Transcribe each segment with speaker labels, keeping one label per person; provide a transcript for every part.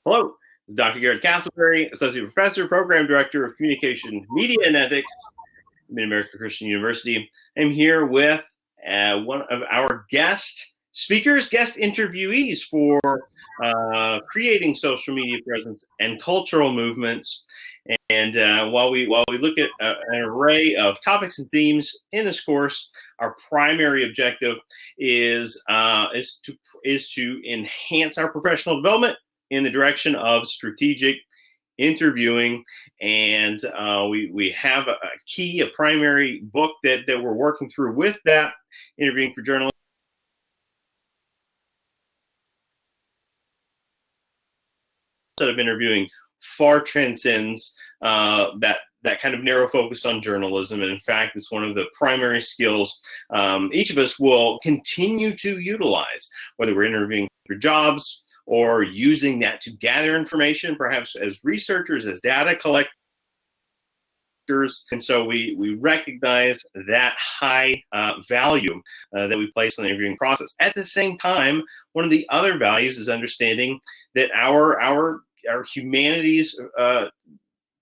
Speaker 1: Hello, this is Dr. Garrett Castleberry, Associate Professor, Program Director of Communication, Media, and Ethics at Mid-America Christian University. I'm here with one of our guest speakers, guest interviewees for creating social media presence and cultural movements. And while we look at an array of topics and themes in this course, our primary objective is to enhance our professional development in the direction of strategic interviewing. And we have a primary book that we're working through with that, Interviewing for Journalists. Instead of interviewing far transcends that kind of narrow focus on journalism. And in fact, it's one of the primary skills each of us will continue to utilize, whether we're interviewing for jobs or using that to gather information, perhaps as researchers, as data collectors. And so we recognize that high value that we place on the interviewing process. At the same time, one of the other values is understanding that our humanities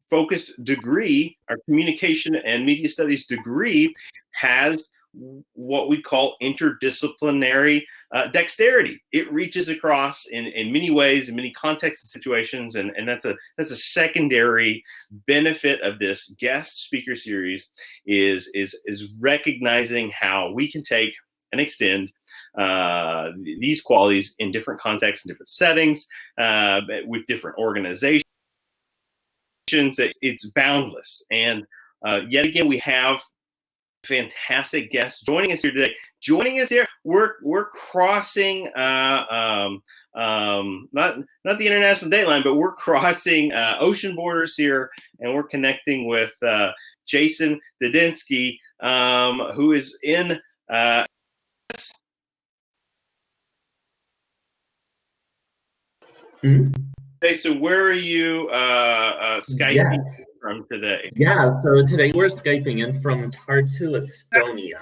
Speaker 1: focused degree, our communication and media studies degree, has what we call interdisciplinary dexterity. It reaches across in many ways, in many contexts and situations, and that's a secondary benefit of this guest speaker series is recognizing how we can take and extend these qualities in different contexts and different settings with different organizations. It's boundless, and yet again we have fantastic guests joining us here today. Joining us here, we're crossing not the international date line, but we're crossing ocean borders here, and we're connecting with Jason Didinsky, who is in. Jason, where are you Skyping from today?
Speaker 2: Yeah, so today we're Skyping in from Tartu, Estonia.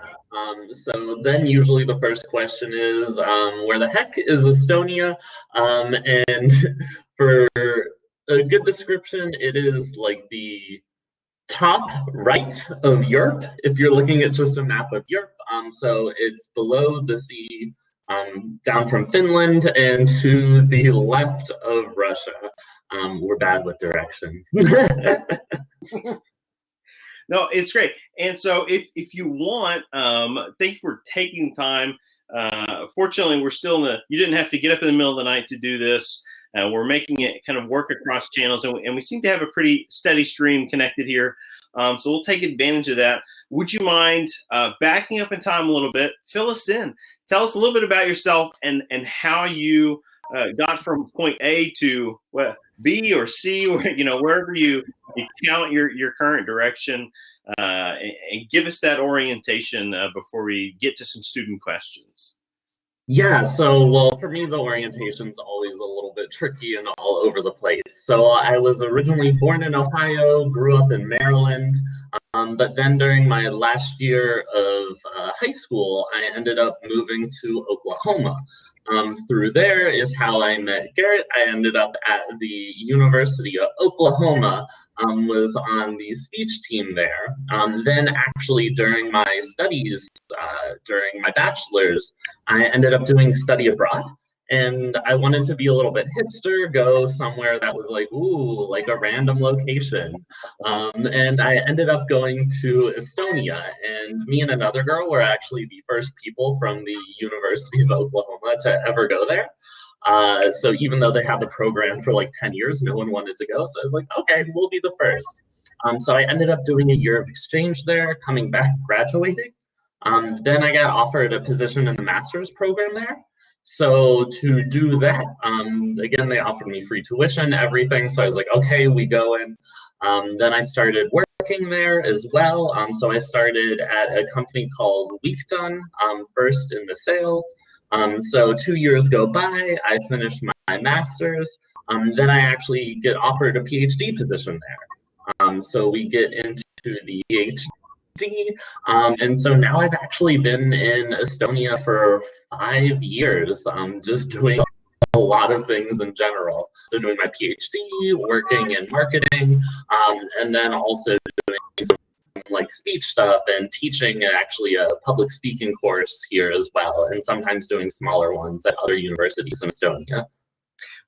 Speaker 2: So then usually the first question is, where the heck is Estonia? And for a good description, it is like the top right of Europe, if you're looking at just a map of Europe. So it's below the sea, down from Finland, and to the left of Russia. We're bad with directions.
Speaker 1: No, it's great. And so if you want, thank you for taking time. Fortunately, we're still you didn't have to get up in the middle of the night to do this. We're making it kind of work across channels, and we seem to have a pretty steady stream connected here. So we'll take advantage of that. Would you mind backing up in time a little bit? Fill us in. Tell us a little bit about yourself and how you got from point A to B or C, or wherever you count your current direction, and give us that orientation before we get to some student questions.
Speaker 2: Yeah, so, well, for me, the orientation's always a little bit tricky and all over the place. So I was originally born in Ohio, grew up in Maryland, but then during my last year of high school, I ended up moving to Oklahoma. Through there is how I met Garrett. I ended up at the University of Oklahoma, was on the speech team there. Then actually during my studies, during my bachelor's, I ended up doing study abroad. And I wanted to be a little bit hipster, go somewhere that was like, ooh, like a random location. And I ended up going to Estonia, and me and another girl were actually the first people from the University of Oklahoma to ever go there. So even though they had the program for like 10 years, no one wanted to go. So I was like, okay, we'll be the first. So I ended up doing a year of exchange there, coming back, graduating. Then I got offered a position in the master's program there. So to do that, again, they offered me free tuition, everything. So I was like, okay, we go in. Then I started working there as well. So I started at a company called Week Done, first in the sales. So 2 years go by, I finished my master's. Then I actually get offered a PhD position there. So we get into the PhD. And so now I've actually been in Estonia for 5 years, just doing a lot of things in general. So doing my PhD, working in marketing, and then also doing some like speech stuff and teaching actually a public speaking course here as well, and sometimes doing smaller ones at other universities in Estonia.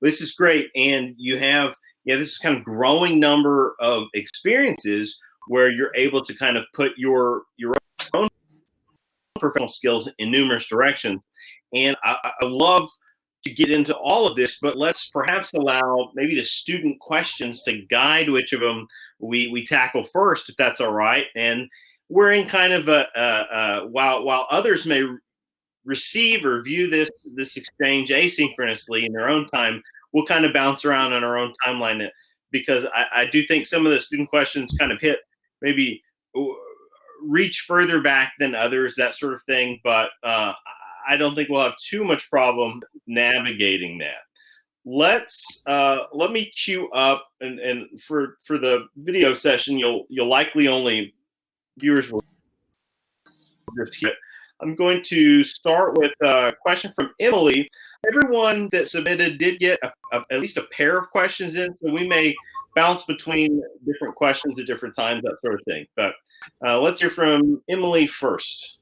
Speaker 1: This is great, and you have this kind of growing number of experiences where you're able to kind of put your own professional skills in numerous directions. And I love to get into all of this, but let's perhaps allow maybe the student questions to guide which of them we tackle first, if that's all right. And we're in kind of while others may receive or view this exchange asynchronously in their own time, we'll kind of bounce around on our own timeline, because I do think some of the student questions kind of hit maybe reach further back than others, that sort of thing. But I don't think we'll have too much problem navigating that. Let me queue up, and for the video session, you'll likely only viewers will just hit. I'm going to start with a question from Emily. Everyone that submitted did get at least a pair of questions in, so we may bounce between different questions at different times, that sort of thing. But let's hear from Emily first.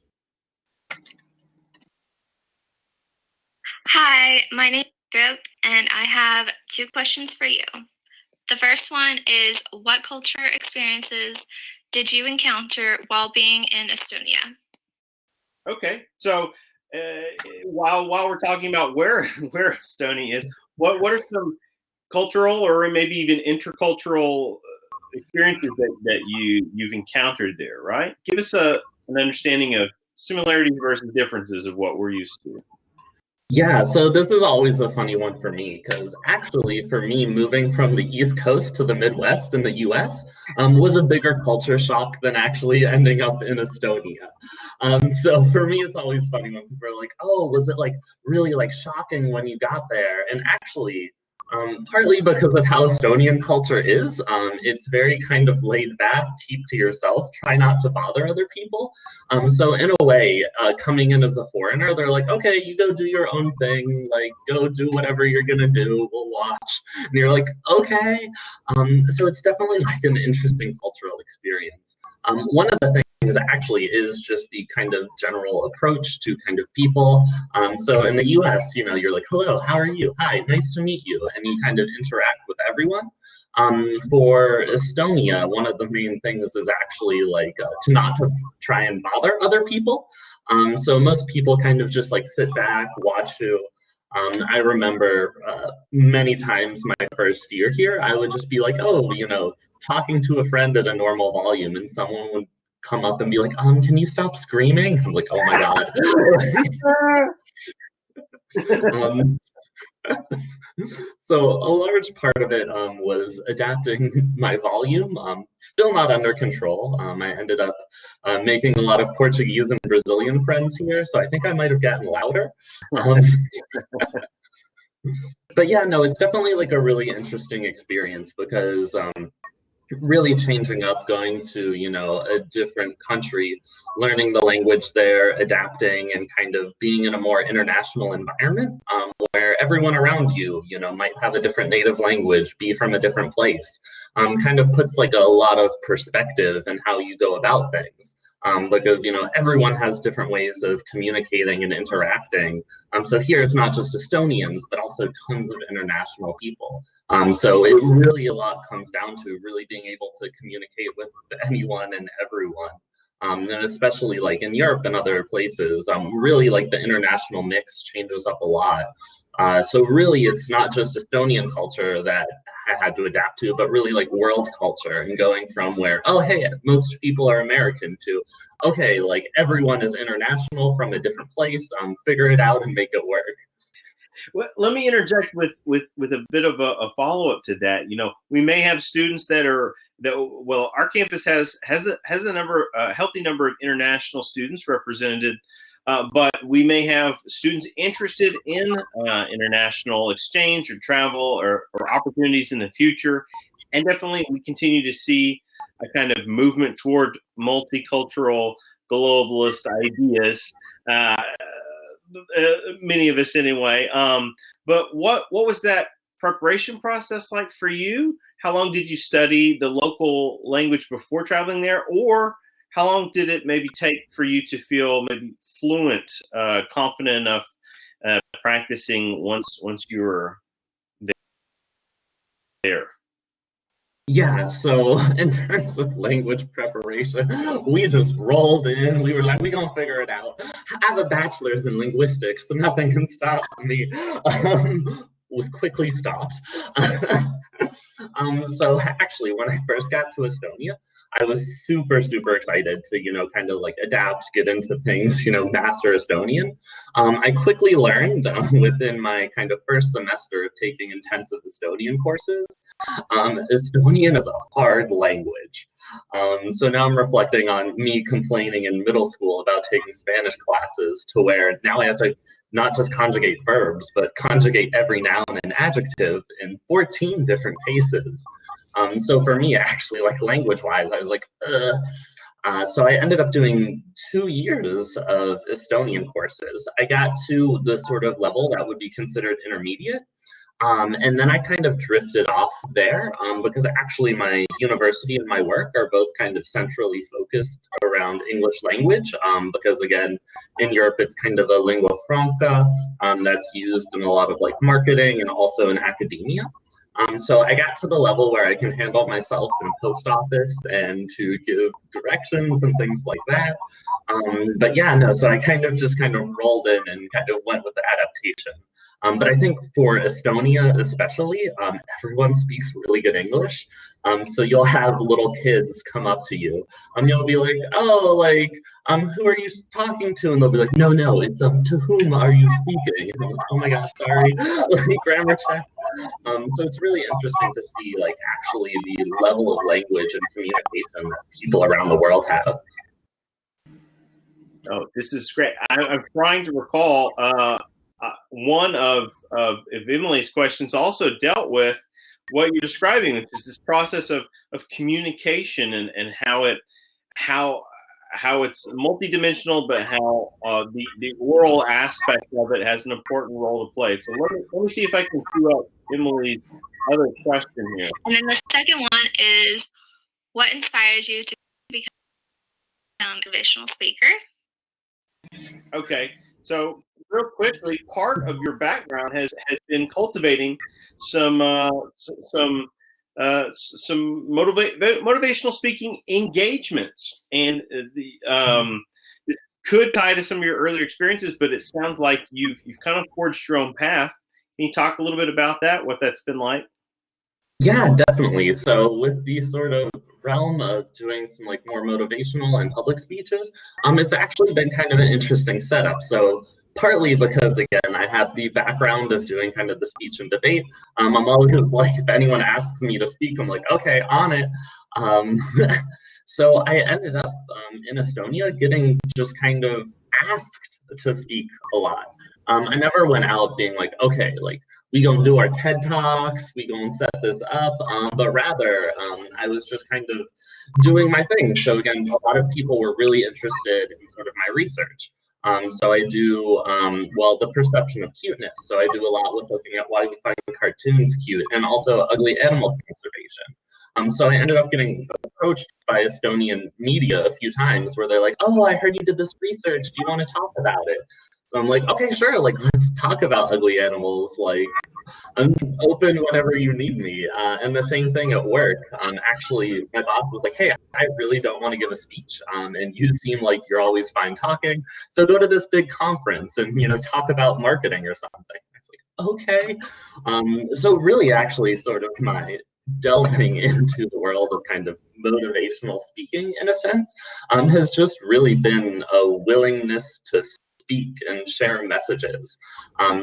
Speaker 3: Hi, my name is Drew, and I have 2 questions for you. The first one is, what culture experiences did you encounter while being in Estonia?
Speaker 1: Okay, so while we're talking about where Estonia is, what are some cultural or maybe even intercultural experiences that you've encountered there? Right, give us an understanding of similarities versus differences of what we're used to.
Speaker 2: Yeah, so this is always a funny one for me, because actually for me, moving from the East Coast to the Midwest in the US was a bigger culture shock than actually ending up in Estonia. So for me, it's always funny when people are like, oh, was it like really like shocking when you got there? And actually, partly because of how Estonian culture is, it's very kind of laid back, keep to yourself, try not to bother other people. So in a way, coming in as a foreigner, they're like, okay, you go do your own thing, like go do whatever you're gonna do, we'll watch. And you're like, okay. So it's definitely like an interesting cultural experience. One of the things actually is just the kind of general approach to kind of people. So in the US, you know, you're like, hello, how are you? Hi, nice to meet you. And you kind of interact with everyone. For Estonia, one of the main things is actually like to not to try and bother other people. So most people kind of just like sit back, watch you. I remember many times my first year here, I would just be like, oh, you know, talking to a friend at a normal volume, and someone would come up and be like, can you stop screaming? I'm like, oh my God. So a large part of it was adapting my volume. Still not under control. I ended up making a lot of Portuguese and Brazilian friends here, so I think I might have gotten louder. But yeah, no, it's definitely like a really interesting experience, because really changing up, going to, you know, a different country, learning the language there, adapting, and kind of being in a more international environment where everyone around you, you know, might have a different native language, be from a different place, kind of puts like a lot of perspective in how you go about things. Because, you know, everyone has different ways of communicating and interacting. So here it's not just Estonians, but also tons of international people. So it really a lot comes down to really being able to communicate with anyone and everyone. And especially like in Europe and other places, really like the international mix changes up a lot. So really it's not just Estonian culture that I had to adapt to, but really like world culture, and going from where, oh, hey, most people are American, to, okay, like everyone is international from a different place, figure it out and make it work.
Speaker 1: Well, let me interject with a bit of a follow up to that. You know, we may have students well, our campus has a healthy number of international students represented, but we may have students interested in international exchange or travel or opportunities in the future, and definitely we continue to see a kind of movement toward multicultural globalist ideas. many of us anyway. But what was that preparation process like for you? How long did you study the local language before traveling there, or how long did it maybe take for you to feel maybe fluent, confident enough practicing once you were there?
Speaker 2: Yeah, so in terms of language preparation, we just rolled in. We were like, we gonna figure it out. I have a bachelor's in linguistics, so nothing can stop me. Was quickly stopped. So actually, when I first got to Estonia, I was super, super excited to, kind of like adapt, get into things, master Estonian. I quickly learned within my kind of first semester of taking intensive Estonian courses, Estonian is a hard language. So now I'm reflecting on me complaining in middle school about taking Spanish classes to where now I have to not just conjugate verbs, but conjugate every noun and adjective in 14 different cases. So for me, actually, like language-wise, I was like, ugh. So I ended up doing 2 years of Estonian courses. I got to the sort of level that would be considered intermediate. And then I kind of drifted off there because actually my university and my work are both kind of centrally focused around English language because again, in Europe, it's kind of a lingua franca that's used in a lot of like marketing and also in academia. So I got to the level where I can handle myself in post office and to give directions and things like that. But yeah, no, so I kind of rolled in and kind of went with the adaptation. But I think for Estonia especially, everyone speaks really good English. So you'll have little kids come up to you. You'll be like, oh, like, who are you talking to? And they'll be like, no, it's to whom are you speaking? And I'm like, oh my God, sorry, like grammar check. So it's really interesting to see like actually the level of language and communication that people around the world have.
Speaker 1: Oh, this is great. I'm trying to recall one of Emily's questions also dealt with what you're describing, which is this process of communication and how it's multidimensional, but how the oral aspect of it has an important role to play. So let me see if I can cue up Emily's other question here.
Speaker 3: And then the second one is, what inspired you to become a motivational speaker?
Speaker 1: Okay, so real quickly, part of your background has been cultivating some motivational speaking engagements, and this could tie to some of your earlier experiences, but it sounds like you've kind of forged your own path. Can you talk a little bit about that, what that's been like?
Speaker 2: Yeah, definitely. So with the sort of realm of doing some like more motivational and public speeches, it's actually been kind of an interesting setup. So partly because again, I have the background of doing kind of the speech and debate. I'm always like, if anyone asks me to speak, I'm like, okay, on it. Um, so I ended up in Estonia getting just kind of asked to speak a lot. I never went out being like, okay, like we gonna do our TED Talks, we gonna set this up, but rather I was just kind of doing my thing. So again, a lot of people were really interested in sort of my research. So I do, the perception of cuteness. So I do a lot with looking at why we find cartoons cute and also ugly animal conservation. So I ended up getting approached by Estonian media a few times where they're like, oh, I heard you did this research. Do you want to talk about it? So I'm like, okay, sure. Like, let's talk about ugly animals. Like, I'm open whenever you need me. And the same thing at work. Actually, my boss was like, hey, I really don't want to give a speech. And you seem like you're always fine talking. So go to this big conference and, talk about marketing or something. I was like, okay. So really, actually, sort of my delving into the world of kind of motivational speaking, in a sense, has just really been a willingness to speak and share messages.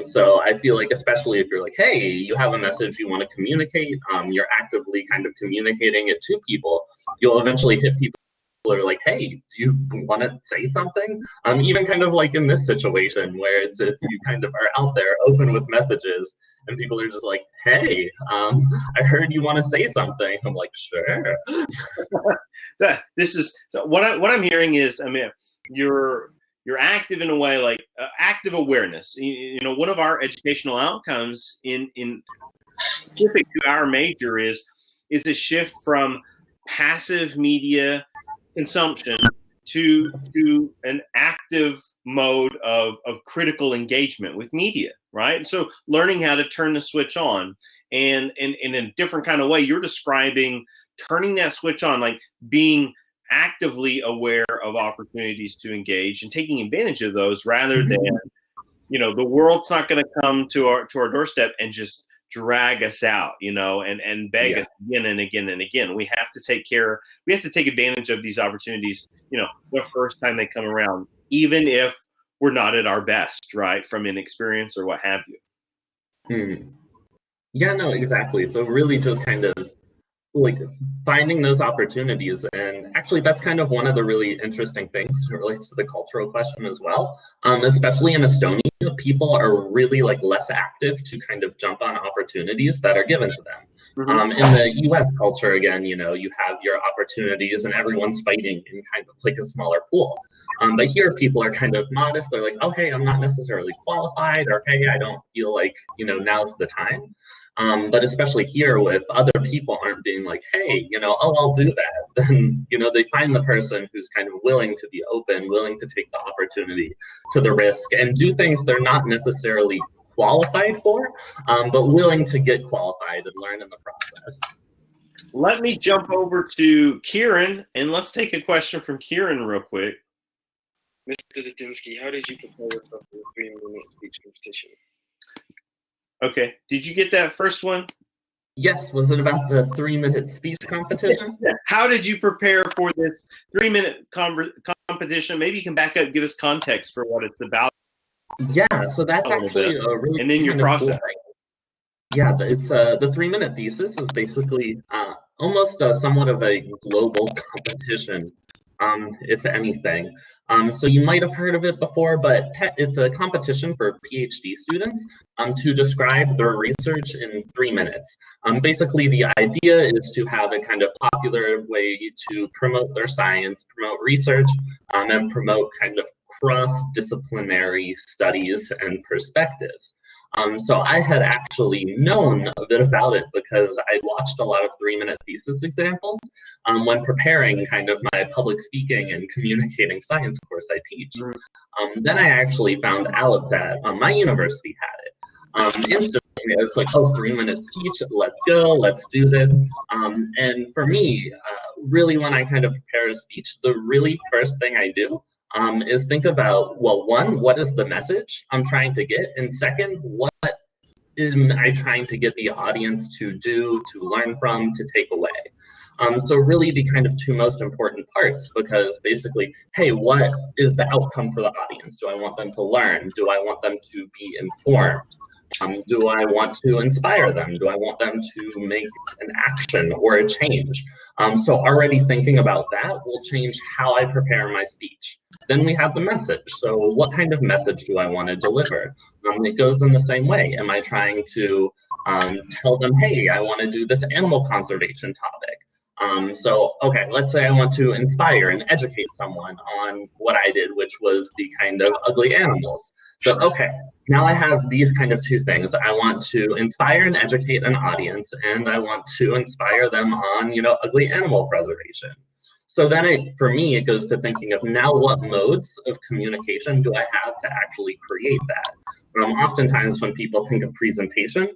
Speaker 2: So I feel like, especially if you're like, hey, you have a message you want to communicate, you're actively kind of communicating it to people, you'll eventually hit people who are like, hey, do you want to say something? Even kind of like in this situation where it's if you kind of are out there open with messages and people are just like, hey, I heard you want to say something. I'm like, sure.
Speaker 1: This is what I'm hearing is, I mean, you're you're active in a way like active awareness. One of our educational outcomes in specific to our major is a shift from passive media consumption to an active mode of critical engagement with media, right? So learning how to turn the switch on, and in a different kind of way, you're describing turning that switch on, like being actively aware of opportunities to engage and taking advantage of those, rather than, the world's not going to come to our doorstep and just drag us out, and beg us again and again and again. We have to take advantage of these opportunities, the first time they come around, even if we're not at our best, right? From inexperience or what have you.
Speaker 2: Yeah, no, exactly. So really just kind of like finding those opportunities. And actually that's kind of one of the really interesting things that relates to the cultural question as well. Especially in Estonia, people are really like less active to kind of jump on opportunities that are given to them. In the US culture, again, you have your opportunities and everyone's fighting in kind of like a smaller pool. But here people are kind of modest. They're like, oh, hey, I'm not necessarily qualified, or hey, I don't feel like, now's the time. But especially here with other people aren't being like, hey, oh, I'll do that. Then, they find the person who's kind of willing to be open, willing to take the opportunity to the risk and do things they're not necessarily qualified for, but willing to get qualified and learn in the process.
Speaker 1: Let me jump over to Kieran, and let's take a question from Kieran real quick.
Speaker 4: Mr. Dutinsky, how did you prepare yourself for the 3-minute speech competition?
Speaker 1: Okay, did you get that first one?
Speaker 2: Yes, was it about the 3-minute speech competition?
Speaker 1: Yeah. How did you prepare for this 3-minute competition? Maybe you can back up, give us context for what it's about.
Speaker 2: Yeah, so that's actually a really
Speaker 1: and then your process.
Speaker 2: Cool thing. Yeah, it's the 3-minute thesis is basically almost somewhat of a global competition, if anything. So you might have heard of it before, but it's a competition for PhD students to describe their research in 3 minutes. Basically, the idea is to have a kind of popular way to promote their science, promote research, and promote kind of cross-disciplinary studies and perspectives. So I had actually known a bit about it because I watched a lot of 3-minute thesis examples when preparing kind of my public speaking and communicating science course I teach. Then I actually found out that my university had it. Instantly, it's like, oh, 3-minute speech, let's go, let's do this. And for me, really when I kind of prepare a speech, the really first thing I do is think about, well, one, what is the message I'm trying to get? And second, what am I trying to get the audience to do, to learn from, to take away? So really the kind of two most important parts, because basically, hey, what is the outcome for the audience? Do I want them to learn? Do I want them to be informed? Do I want to inspire them? Do I want them to make an action or a change? So already thinking about that will change how I prepare my speech. Then we have the message. So what kind of message do I want to deliver? It goes in the same way. Am I trying to tell them, hey, I want to do this animal conservation topic? So, okay, let's say I want to inspire and educate someone on what I did, which was the kind of ugly animals. So, okay, now I have these kind of two things. I want to inspire and educate an audience, and I want to inspire them on, ugly animal preservation. So then for me, it goes to thinking of now what modes of communication do I have to actually create that? Oftentimes when people think of presentation,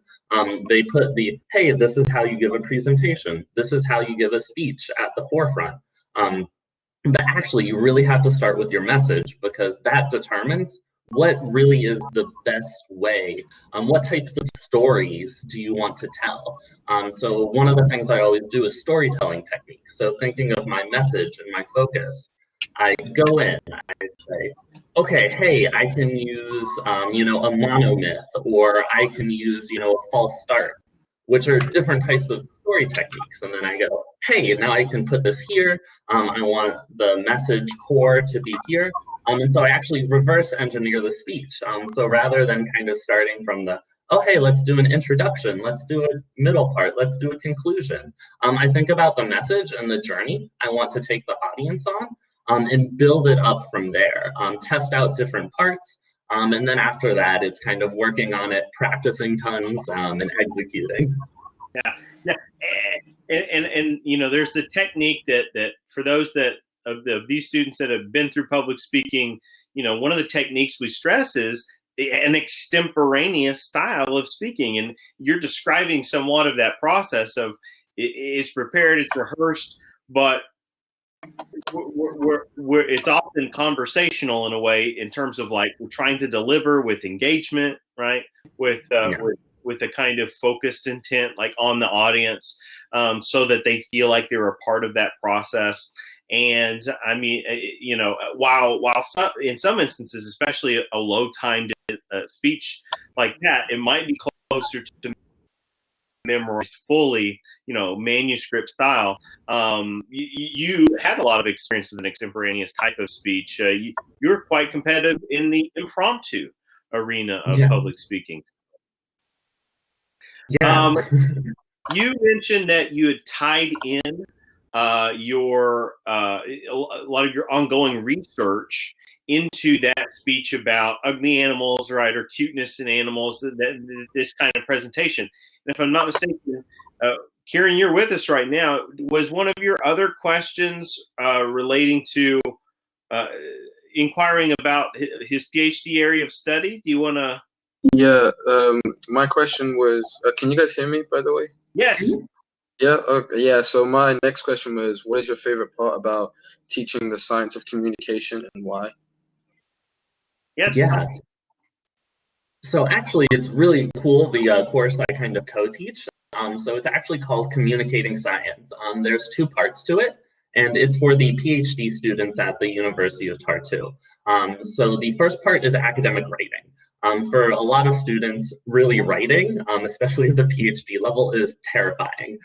Speaker 2: they put hey, this is how you give a presentation. This is how you give a speech at the forefront. But actually, you really have to start with your message, because that determines what really is the best way. What types of stories do you want to tell? So one of the things I always do is storytelling techniques. So thinking of my message and my focus, I go in, I say, okay, hey, I can use, a monomyth, or I can use, a false start, which are different types of story techniques. And then I go, hey, now I can put this here. I want the message core to be here. And so I actually reverse engineer the speech. So rather than kind of starting from the, oh, hey, let's do an introduction, let's do a middle part, let's do a conclusion. I think about the message and the journey I want to take the audience on. and build it up from there. Test out different parts. And then after that, it's kind of working on it, practicing tons, and executing.
Speaker 1: Yeah, yeah, and you know, there's the technique that for those that of these students that have been through public speaking, you know, one of the techniques we stress is an extemporaneous style of speaking, and you're describing somewhat of that process of it's prepared, it's rehearsed, but it's often conversational in a way, in terms of like we're trying to deliver with engagement, right? With with a kind of focused intent, like on the audience, so that they feel like they're a part of that process. And I mean, you know, while in some instances, especially a low timed speech like that, it might be closer to memorized fully, you know, manuscript style. You had a lot of experience with an extemporaneous type of speech. You were quite competitive in the impromptu arena of public speaking.
Speaker 2: Yeah.
Speaker 1: You mentioned that you had tied in your a lot of your ongoing research into that speech about ugly animals, right, or cuteness in animals. This kind of presentation. And if I'm not mistaken, Kieran, you're with us right now. Was one of your other questions relating to inquiring about his PhD area of study? Do you want to?
Speaker 5: Yeah, my question was, can you guys hear me, by the way?
Speaker 1: Yes.
Speaker 5: Yeah, okay, yeah. So my next question was, what is your favorite part about teaching the science of communication and why?
Speaker 2: Yeah. So actually, it's really cool, the course I kind of co-teach. So it's actually called Communicating Science. There's two parts to it, and it's for the PhD students at the University of Tartu. So the first part is academic writing. For a lot of students, really writing, especially at the PhD level, is terrifying.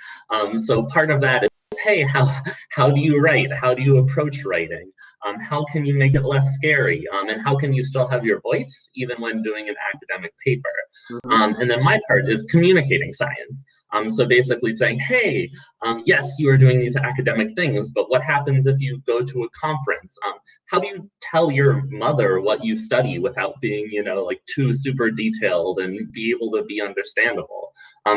Speaker 2: So part of that is, hey, how do you write? How do you approach writing? How can you make it less scary? And how can you still have your voice even when doing an academic paper? And then my part is communicating science. So basically saying, hey, yes, you are doing these academic things, but what happens if you go to a conference? How do you tell your mother what you study without being, you know, like too super detailed and be able to be understandable?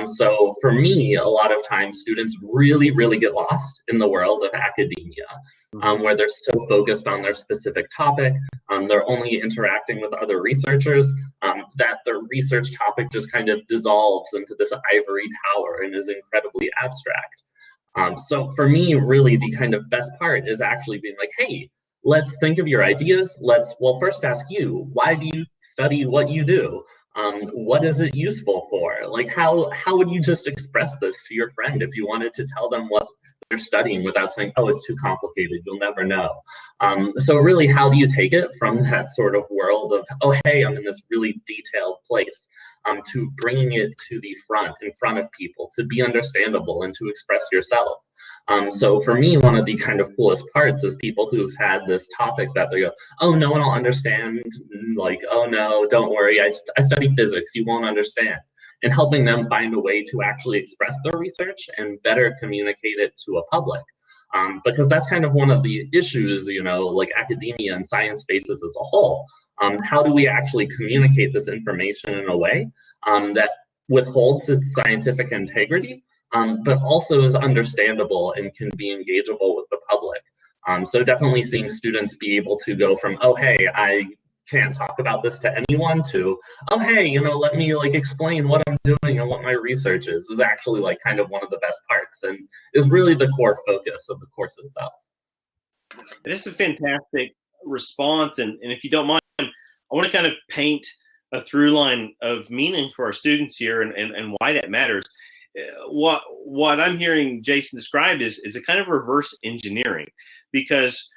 Speaker 2: So for me, a lot of times students really, really get lost in the world of academia, where they're so focused on their specific topic. They're only interacting with other researchers, that their research topic just kind of dissolves into this ivory tower and is incredibly abstract. So for me, really, the kind of best part is actually being like, hey, let's think of your ideas. Let's, well, first ask you, why do you study what you do? What is it useful for? Like, how would you just express this to your friend if you wanted to tell them what they're studying without saying, oh, it's too complicated, you'll never know? So really, how do you take it from that sort of world of, oh, hey, I'm in this really detailed place, to bringing it to the front, in front of people, to be understandable and to express yourself? So for me, one of the kind of coolest parts is people who've had this topic that they go, oh, no one will understand, like, oh no, don't worry, I study physics, you won't understand. And helping them find a way to actually express their research and better communicate it to a public. Because that's kind of one of the issues, you know, like academia and science faces as a whole. How do we actually communicate this information in a way that withholds its scientific integrity, but also is understandable and can be engageable with the public? So definitely seeing students be able to go from, oh, hey, I can't talk about this to anyone, to, oh, hey, you know, let me like explain what I'm doing and what my research is actually like kind of one of the best parts and is really the core focus of the course itself.
Speaker 1: This is a fantastic response. And if you don't mind, I want to kind of paint a through line of meaning for our students here and why that matters. What I'm hearing Jason describe is a kind of reverse engineering, because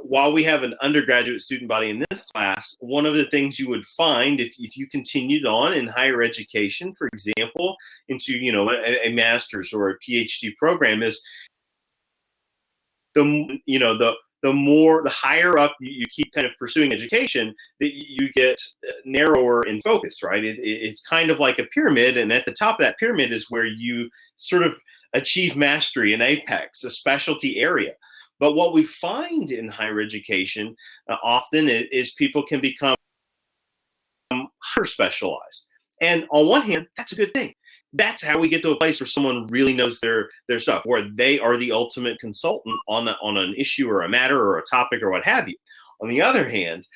Speaker 1: while we have an undergraduate student body in this class, one of the things you would find if you continued on in higher education, for example, into, you know, a master's or a PhD program, is the higher up you keep kind of pursuing education, that you get narrower in focus, right? It's kind of like a pyramid, and at the top of that pyramid is where you sort of achieve mastery, an apex, a specialty area. But what we find in higher education often is people can become hyper specialized. And on one hand, that's a good thing. That's how we get to a place where someone really knows their stuff, where they are the ultimate consultant on an issue or a matter or a topic or what have you. On the other hand,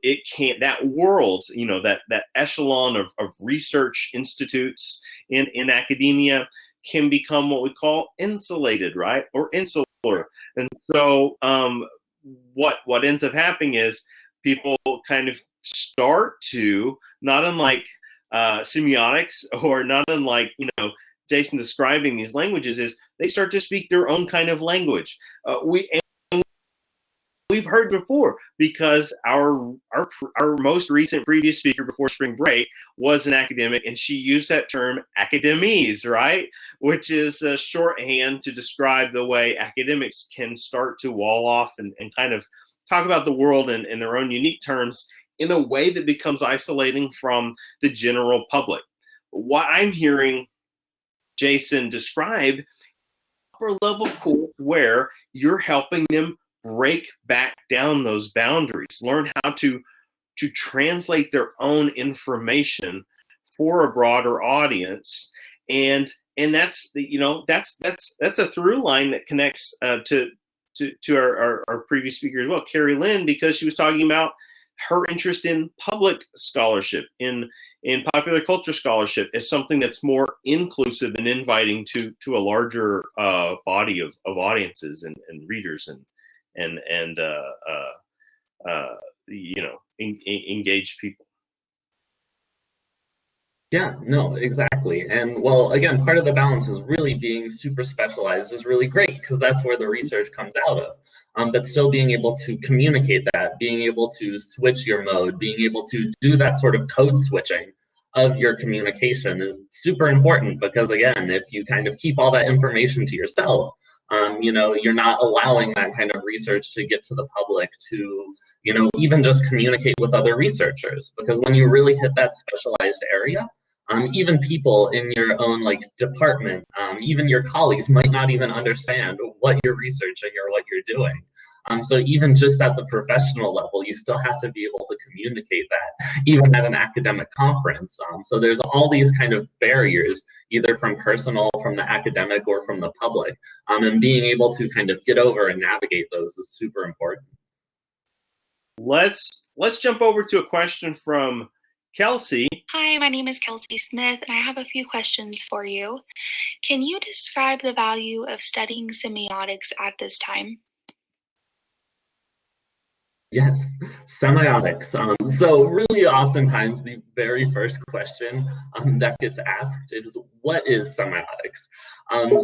Speaker 1: it can't, that world, that echelon of research institutes in academia can become what we call insulated, right? Or insular. And so what ends up happening is people kind of start to, not unlike semiotics, or not unlike, Jason describing these languages, is they start to speak their own kind of language. We've heard before, because our most recent previous speaker before spring break was an academic, and she used that term academese, right? Which is a shorthand to describe the way academics can start to wall off and kind of talk about the world in their own unique terms in a way that becomes isolating from the general public. What I'm hearing Jason describe, upper level course where you're helping them break back down those boundaries, learn how to translate their own information for a broader audience, and that's that's a through line that connects to our previous speaker as well, Carrie Lynn, because she was talking about her interest in public scholarship, in popular culture scholarship, as something that's more inclusive and inviting to a larger body of audiences and readers and engaged people.
Speaker 2: Yeah, no, exactly. And well, again, part of the balance is really being super specialized is really great, because that's where the research comes out of. But still being able to communicate that, being able to switch your mode, being able to do that sort of code switching of your communication is super important, because again, if you kind of keep all that information to yourself, you're not allowing that kind of research to get to the public to, even just communicate with other researchers. Because when you really hit that specialized area, even people in your own department, even your colleagues might not even understand what you're researching or what you're doing. So even just at the professional level, you still have to be able to communicate that, even at an academic conference. So there's all these kind of barriers, either from personal, from the academic, or from the public. And being able to kind of get over and navigate those is super important.
Speaker 1: Let's jump over to a question from Kelsey.
Speaker 6: Hi, my name is Kelsey Smith, and I have a few questions for you. Can you describe the value of studying semiotics at this time?
Speaker 2: Yes, semiotics. So really oftentimes the very first question that gets asked is, what is semiotics?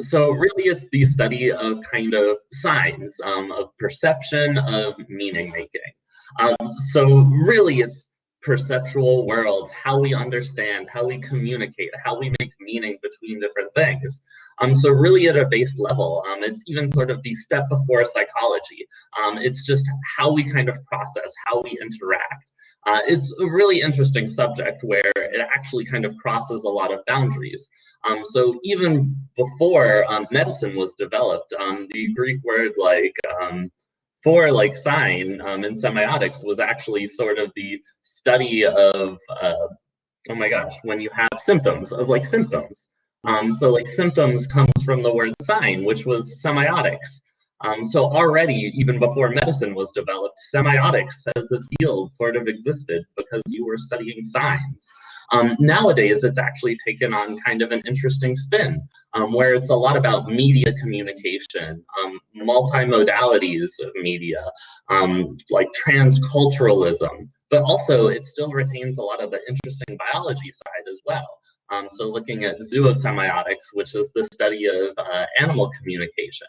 Speaker 2: So really it's the study of kind of signs, of perception, of meaning making. So really it's perceptual worlds, how we understand, how we communicate, how we make meaning between different things. So really at a base level, it's even sort of the step before psychology. It's just how we kind of process, how we interact. It's a really interesting subject where it actually kind of crosses a lot of boundaries. So even before medicine was developed, the Greek word for sign in semiotics was actually sort of the study of oh my gosh, when you have symptoms of symptoms. So symptoms comes from the word sign, which was semiotics. So already, even before medicine was developed, semiotics as a field sort of existed because you were studying signs. Nowadays, it's actually taken on kind of an interesting spin, where it's a lot about media communication, multimodalities of media, like transculturalism, but also it still retains a lot of the interesting biology side as well. So looking at zoosemiotics, which is the study of animal communication.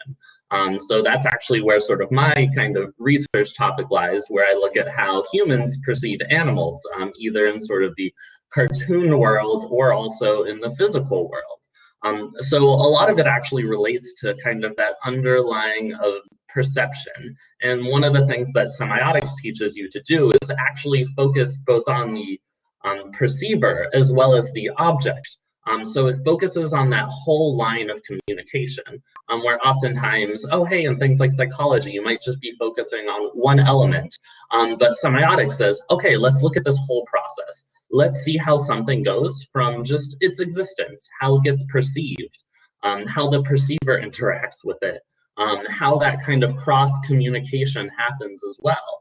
Speaker 2: So that's actually where sort of my kind of research topic lies, where I look at how humans perceive animals, either in sort of the cartoon world or also in the physical world. So a lot of it actually relates to kind of that underlying of perception. And one of the things that semiotics teaches you to do is actually focus both on the perceiver as well as the object. So it focuses on that whole line of communication, where oftentimes, oh, hey, in things like psychology, you might just be focusing on one element. But semiotics says, okay, let's look at this whole process. Let's see how something goes from just its existence, how it gets perceived, how the perceiver interacts with it, how that kind of cross communication happens as well.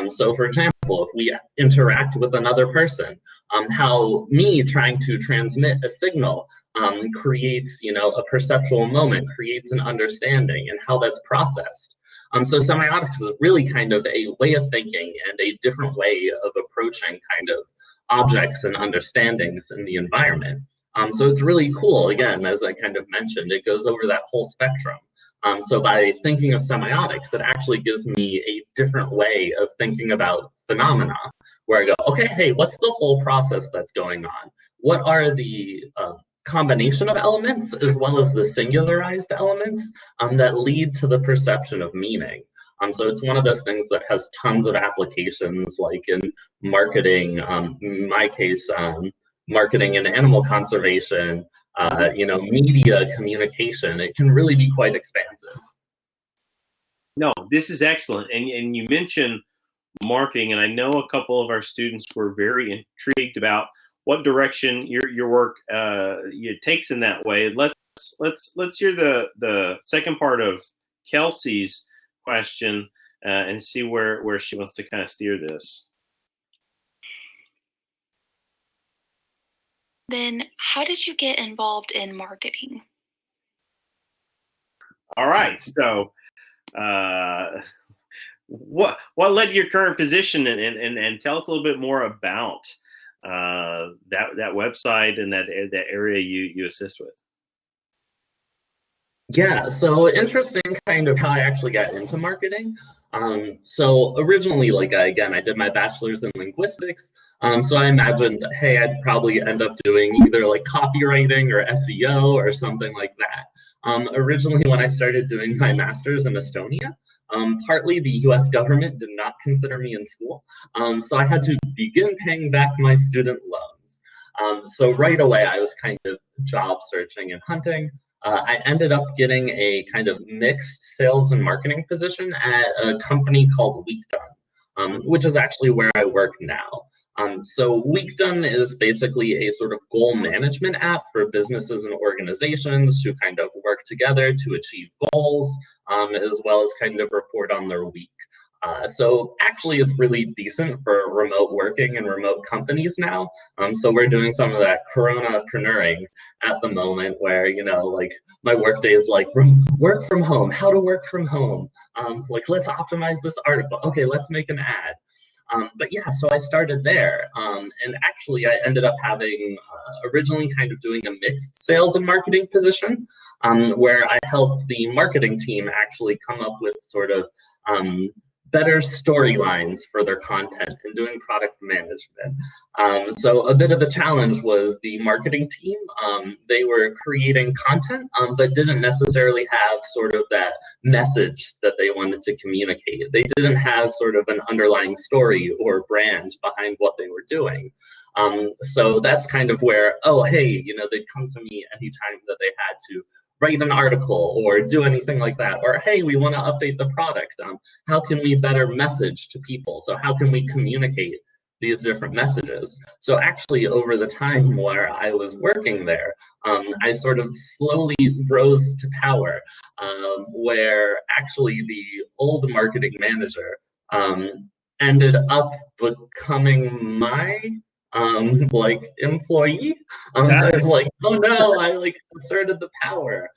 Speaker 2: So for example, if we interact with another person, how me trying to transmit a signal creates, a perceptual moment, creates an understanding, and how that's processed. So semiotics is really kind of a way of thinking and a different way of approaching kind of objects and understandings in the environment. So it's really cool. Again, as I kind of mentioned, it goes over that whole spectrum. So by thinking of semiotics, it actually gives me a different way of thinking about phenomena, where I go, okay, hey, what's the whole process that's going on? What are the combination of elements as well as the singularized elements that lead to the perception of meaning? So it's one of those things that has tons of applications, like in marketing, in my case, marketing and animal conservation, media communication. It can really be quite expansive.
Speaker 1: No, this is excellent. And you mentioned marketing, and I know a couple of our students were very intrigued about what direction your work takes in that way. Let's hear the second part of Kelsey's question and see where she wants to kind of steer this.
Speaker 6: Then, how did you get involved in marketing?
Speaker 1: All right, so what led to your current position, and tell us a little bit more about that website and that area you assist with.
Speaker 2: Yeah, so interesting kind of how I actually got into marketing. So originally, again, I did my bachelor's in linguistics. So I imagined, hey, I'd probably end up doing either like copywriting or SEO or something like that. Originally, when I started doing my master's in Estonia, partly the US government did not consider me in school. So I had to begin paying back my student loans. So right away, I was kind of job searching and hunting. I ended up getting a kind of mixed sales and marketing position at a company called Weekdone, which is actually where I work now. So Weekdone is basically a sort of goal management app for businesses and organizations to kind of work together to achieve goals, as well as kind of report on their week. So actually it's really decent for remote working and remote companies now. So we're doing some of that Corona-preneuring at the moment where, like my work day is like work from home, how to work from home. Like let's optimize this article. Okay, let's make an ad. But yeah, so I started there. And actually I ended up having originally kind of doing a mixed sales and marketing position where I helped the marketing team actually come up with sort of better storylines for their content and doing product management. So a bit of the challenge was the marketing team. They were creating content, but didn't necessarily have sort of that message that they wanted to communicate. They didn't have sort of an underlying story or brand behind what they were doing. So that's kind of where, oh, hey, they'd come to me anytime that they had to write an article or do anything like that, or hey, we want to update the product. How can we better message to people? So how can we communicate these different messages? So actually over the time where I was working there, I sort of slowly rose to power, where actually the old marketing manager ended up becoming my employee. So I was like, oh no, I asserted the power.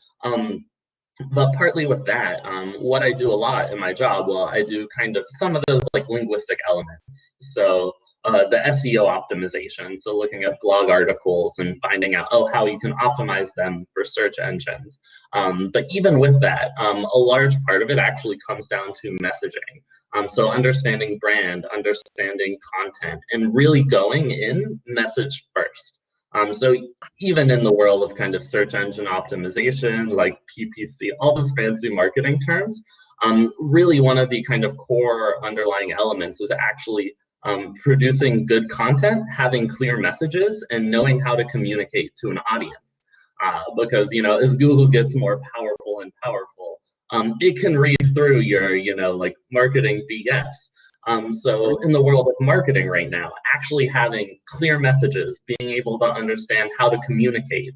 Speaker 2: But partly with that, what I do a lot in my job, well, I do kind of some of those linguistic elements. So the SEO optimization, so looking at blog articles and finding out, how you can optimize them for search engines. But even with that, a large part of it actually comes down to messaging. So understanding brand, understanding content, and really going in message first. So even in the world of kind of search engine optimization, like PPC, all those fancy marketing terms, really one of the kind of core underlying elements is actually producing good content, having clear messages, and knowing how to communicate to an audience. Because, as Google gets more powerful and powerful, it can read through your, like marketing BS. So in the world of marketing right now, actually having clear messages, being able to understand how to communicate,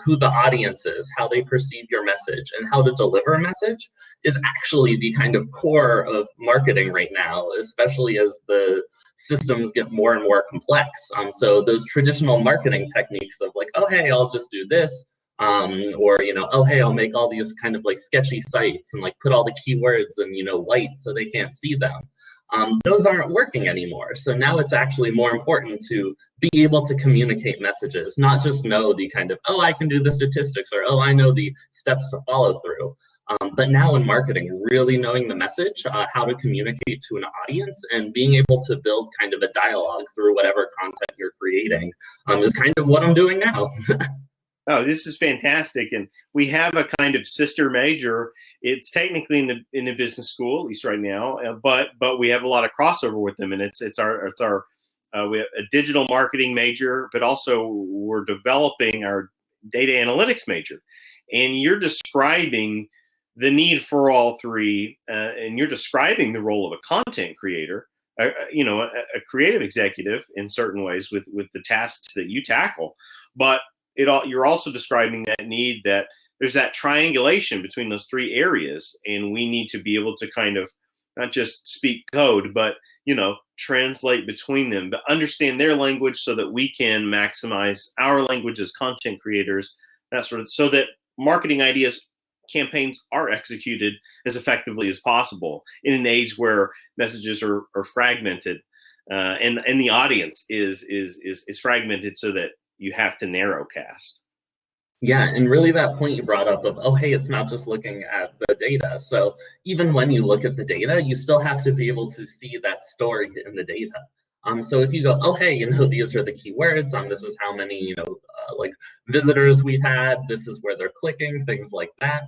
Speaker 2: who the audience is, how they perceive your message, and how to deliver a message is actually the kind of core of marketing right now, especially as the systems get more and more complex. So those traditional marketing techniques of like, oh, hey, I'll just do this, or, oh, hey, I'll make all these kind of like sketchy sites and like put all the keywords in, white so they can't see them. Those aren't working anymore. So now it's actually more important to be able to communicate messages, not just know the kind of, oh, I can do the statistics, or, oh, I know the steps to follow through. But now in marketing, really knowing the message, how to communicate to an audience, and being able to build kind of a dialogue through whatever content you're creating is kind of what I'm doing now.
Speaker 1: Oh, this is fantastic. And we have a kind of sister major. It's technically in the business school, at least right now, but we have a lot of crossover with them, and it's our we have a digital marketing major, but also we're developing our data analytics major. And you're describing the need for all three, and you're describing the role of a content creator, a creative executive in certain ways with the tasks that you tackle, but you're also describing that need, that there's that triangulation between those three areas, and we need to be able to kind of not just speak code, but translate between them, but understand their language so that we can maximize our language as content creators, that sort of, so that marketing ideas, campaigns are executed as effectively as possible in an age where messages are fragmented, and the audience is fragmented, so that you have to narrowcast.
Speaker 2: Yeah, and really that point you brought up of, oh, hey, it's not just looking at the data. So even when you look at the data, you still have to be able to see that story in the data. So if you go, oh, hey, these are the keywords, this is how many, like visitors we've had, this is where they're clicking, things like that.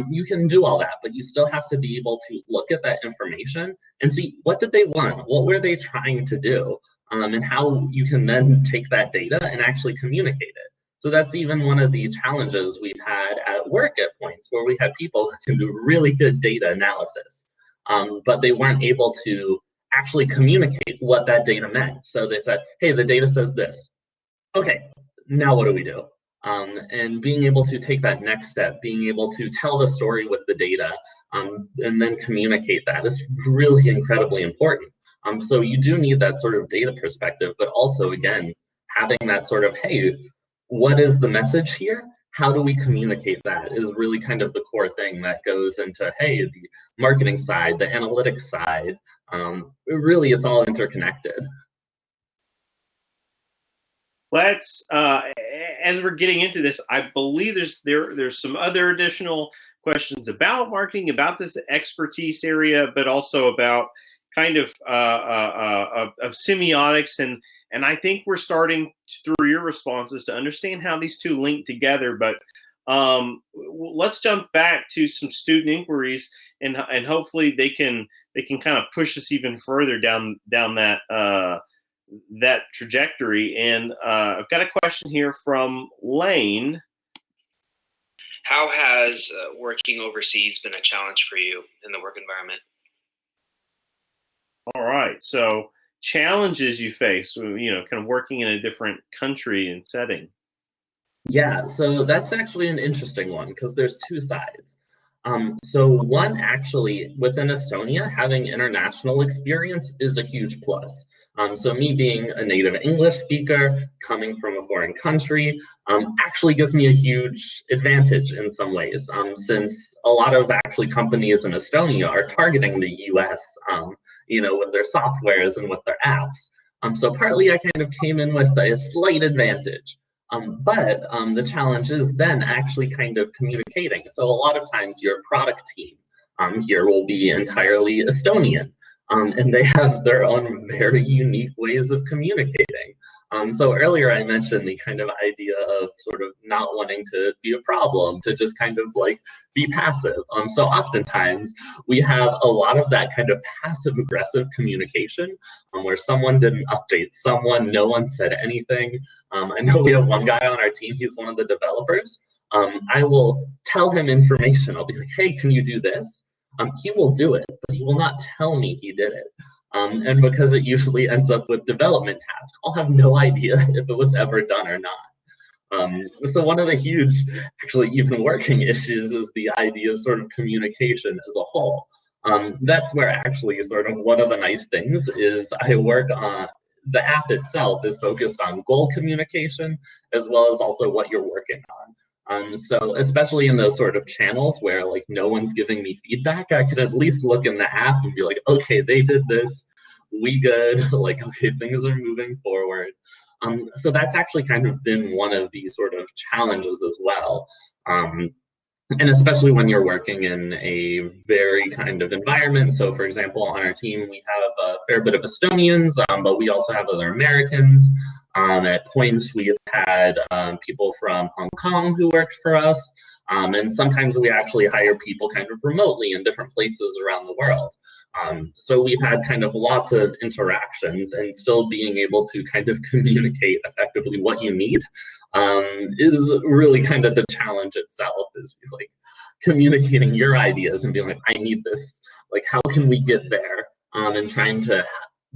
Speaker 2: You can do all that, but you still have to be able to look at that information and see, what did they want? What were they trying to do? And how you can then take that data and actually communicate it. So that's even one of the challenges we've had at work at points, where we had people who can do really good data analysis, but they weren't able to actually communicate what that data meant. So they said, hey, the data says this. Okay, now what do we do? And being able to take that next step, being able to tell the story with the data, and then communicate that is really incredibly important. So you do need that sort of data perspective, but also, again, having that sort of, hey, what is the message here? How do we communicate that is really kind of the core thing that goes into, hey, the marketing side, the analytics side. Really, it's all interconnected.
Speaker 1: Let's, as we're getting into this, I believe there's some other additional questions about marketing, about this expertise area, but also about kind of semiotics, and I think we're starting through your responses to understand how these two link together. But let's jump back to some student inquiries, and hopefully they can kind of push us even further down that trajectory. And I've got a question here from Lane.
Speaker 4: How has working overseas been a challenge for you in the work environment?
Speaker 1: All right, so challenges you face, kind of working in a different country and setting.
Speaker 2: Yeah, so that's actually an interesting one, because there's two sides. So one, actually, within Estonia, having international experience is a huge plus. So me being a native English speaker, coming from a foreign country, actually gives me a huge advantage in some ways, since a lot of actually companies in Estonia are targeting the US, with their softwares and with their apps. So partly I kind of came in with a slight advantage. But the challenge is then actually kind of communicating. So a lot of times your product team here will be entirely Estonian. and they have their own very unique ways of communicating. So earlier I mentioned the kind of idea of sort of not wanting to be a problem, to just kind of like be passive. So oftentimes we have a lot of that kind of passive aggressive communication where someone didn't update someone, no one said anything. I know we have one guy on our team, he's one of the developers. I will tell him information. I'll be like, hey, can you do this? He will do it, but he will not tell me he did it. And because it usually ends up with development tasks, I'll have no idea if it was ever done or not. So one of the huge, actually even working issues is the idea of sort of communication as a whole. That's where actually sort of one of the nice things is I work on, the app itself is focused on goal communication as well as also what you're working on. So especially in those sort of channels where like no one's giving me feedback, I could at least look in the app and be like, okay, they did this, we good, like, okay, things are moving forward. So that's actually kind of been one of the sort of challenges as well. And especially when you're working in a very kind of environment. So for example, on our team, we have a fair bit of Estonians, but we also have other Americans. At points, we have had people from Hong Kong who worked for us. And sometimes we actually hire people kind of remotely in different places around the world. So we've had kind of lots of interactions, and still being able to kind of communicate effectively what you need is really kind of the challenge itself, is like communicating your ideas and being like, I need this, like, how can we get there? And trying to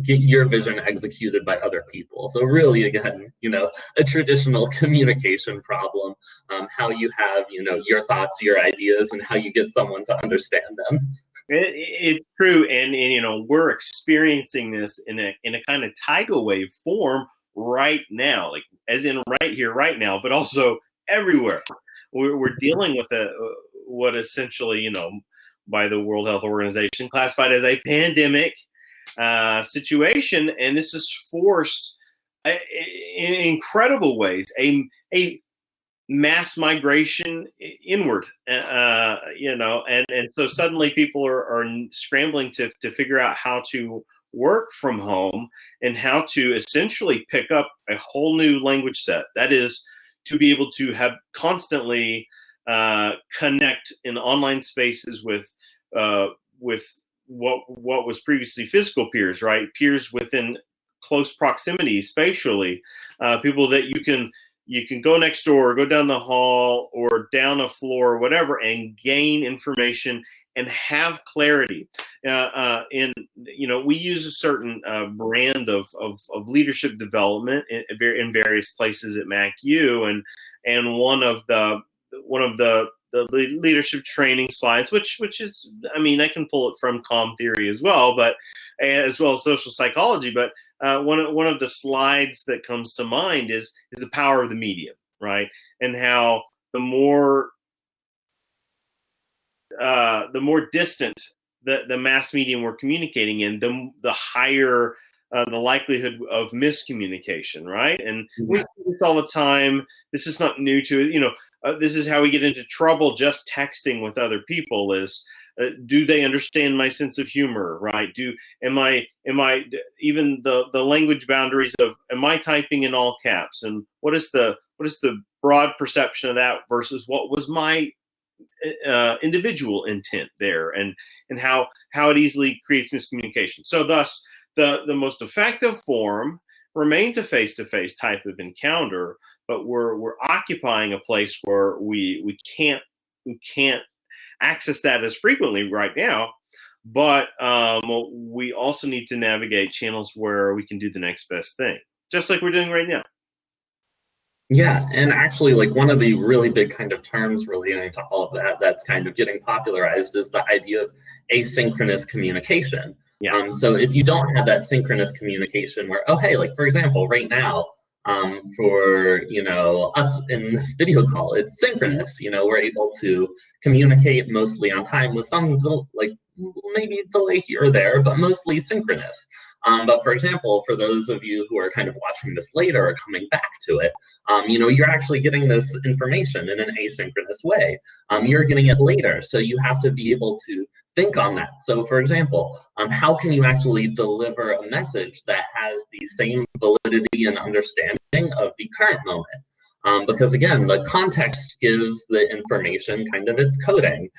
Speaker 2: get your vision executed by other people. So really, again, you know, a traditional communication problem, how you have, you know, your thoughts, your ideas, and how you get someone to understand them.
Speaker 1: It's true, and you know, we're experiencing this in a kind of tidal wave form right now, like as in right here, right now, but also everywhere. We're dealing with what essentially, you know, by the World Health Organization classified as a pandemic situation, and this has forced in incredible ways a mass migration inward, you know, and so suddenly people are scrambling to figure out how to work from home and how to essentially pick up a whole new language set. That is, to be able to have constantly connect in online spaces with what was previously physical peers, right? Peers within close proximity spatially, people that you can go next door, or go down the hall, or down a floor, or whatever, and gain information and have clarity. In, you know, we use a certain brand of leadership development in various places at MacU, and one of the leadership training slides, which is, I mean, I can pull it from Calm Theory as well, but as well as social psychology. But one of the slides that comes to mind is the power of the medium, right? And how the more distant the mass medium we're communicating in, the higher the likelihood of miscommunication, right? And we see this all the time. This is not new to it, you know. This is how we get into trouble just texting with other people. Is do they understand my sense of humor, right? Am I even the language boundaries of, am I typing in all caps, and what is the broad perception of that versus what was my individual intent there, and how it easily creates miscommunication. So thus the most effective form remains a face-to-face type of encounter, but we're occupying a place where we can't access that as frequently right now. But we also need to navigate channels where we can do the next best thing, just like we're doing right now.
Speaker 2: Yeah, and actually, like, one of the really big kind of terms relating to all of that that's kind of getting popularized is the idea of asynchronous communication.
Speaker 1: Yeah.
Speaker 2: So if you don't have that synchronous communication where, oh, hey, like, for example, right now, for, you know, us in this video call, it's synchronous. You know, we're able to communicate mostly on time with some, like, maybe delay here or there, but mostly synchronous. But for example, for those of you who are kind of watching this later or coming back to it, you're actually getting this information in an asynchronous way. You're getting it later, so you have to be able to think on that. So for example, how can you actually deliver a message that has the same validity and understanding of the current moment? Because again, the context gives the information kind of its coding.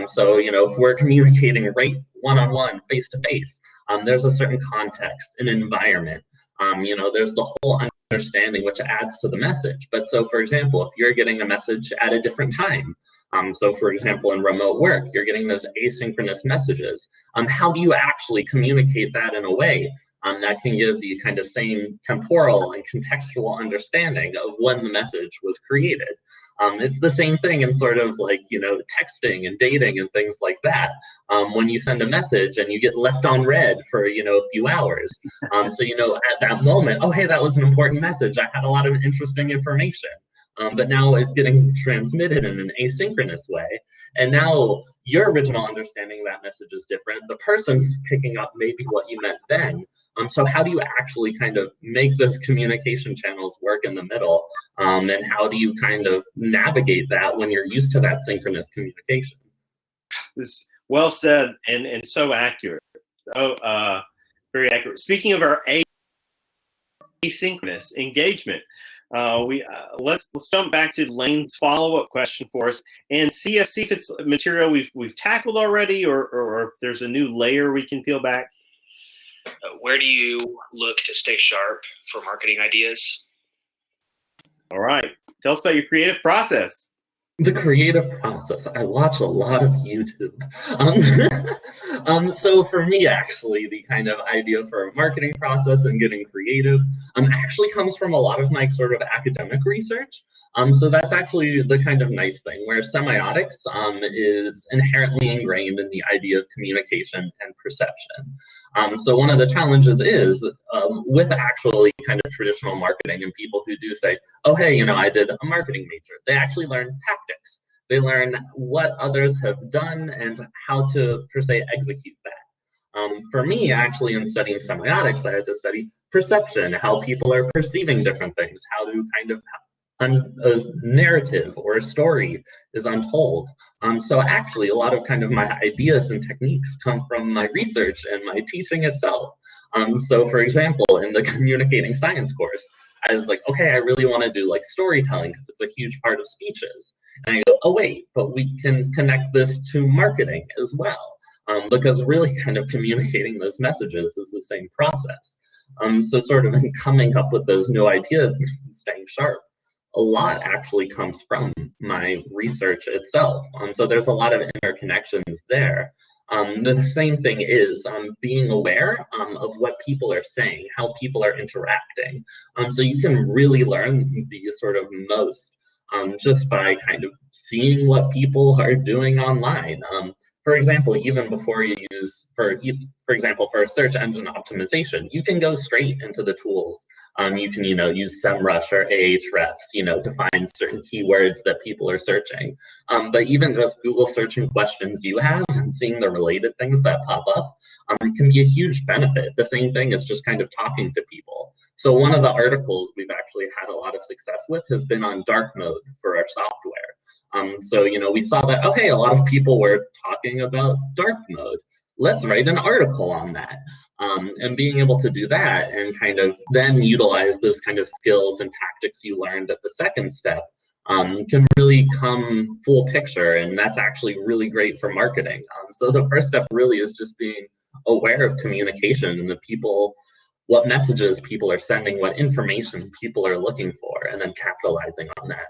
Speaker 2: So, if we're communicating right one-on-one, face-to-face, there's a certain context, an environment. There's the whole understanding which adds to the message. But so, for example, if you're getting a message at a different time, so for example, in remote work, you're getting those asynchronous messages. How do you actually communicate that in a way that can give the kind of same temporal and contextual understanding of when the message was created? It's the same thing in sort of like, texting and dating and things like that. When you send a message and you get left on read for, a few hours. So, at that moment, oh, hey, that was an important message. I had a lot of interesting information. But now it's getting transmitted in an asynchronous way. And now your original understanding of that message is different. The person's picking up maybe what you meant then. So how do you actually kind of make those communication channels work in the middle? And how do you kind of navigate that when you're used to that synchronous communication?
Speaker 1: This well said and so accurate. Oh, very accurate. Speaking of our asynchronous engagement, let's jump back to Lane's follow-up question for us and see if it's material we've tackled already, or if there's a new layer we can peel back.
Speaker 4: Where do you look to stay sharp for marketing ideas?
Speaker 1: All right, tell us about your creative process.
Speaker 2: The creative process. I watch a lot of YouTube. So for me, actually, the kind of idea for a marketing process and getting creative actually comes from a lot of my sort of academic research. So that's actually the kind of nice thing, where semiotics is inherently ingrained in the idea of communication and perception. So one of the challenges is with actually kind of traditional marketing and people who do say, oh, hey, I did a marketing major. They actually learn tactics. They learn what others have done and how to, per se, execute that. For me, actually, in studying semiotics, I had to study perception, how people are perceiving different things, how to kind of a narrative or a story is untold. So actually, a lot of kind of my ideas and techniques come from my research and my teaching itself. So for example, in the communicating science course, I was like, okay, I really want to do like storytelling because it's a huge part of speeches. And I go, oh wait, but we can connect this to marketing as well. Because really kind of communicating those messages is the same process. So sort of coming up with those new ideas and staying sharp, a lot actually comes from my research itself. So there's a lot of interconnections there. The same thing is being aware of what people are saying, how people are interacting. So you can really learn these sort of most just by kind of seeing what people are doing online. For example, even before you use, for example, for search engine optimization, you can go straight into the tools. You can, use SEMrush or Ahrefs, to find certain keywords that people are searching. But even just Google searching questions you have and seeing the related things that pop up can be a huge benefit. The same thing as just kind of talking to people. So one of the articles we've actually had a lot of success with has been on dark mode for our software. So, we saw that, oh, hey, a lot of people were talking about dark mode. Let's write an article on that. And being able to do that and kind of then utilize those kind of skills and tactics you learned at the second step can really come full picture. And that's actually really great for marketing. So the first step really is just being aware of communication and the people, what messages people are sending, what information people are looking for, and then capitalizing on that.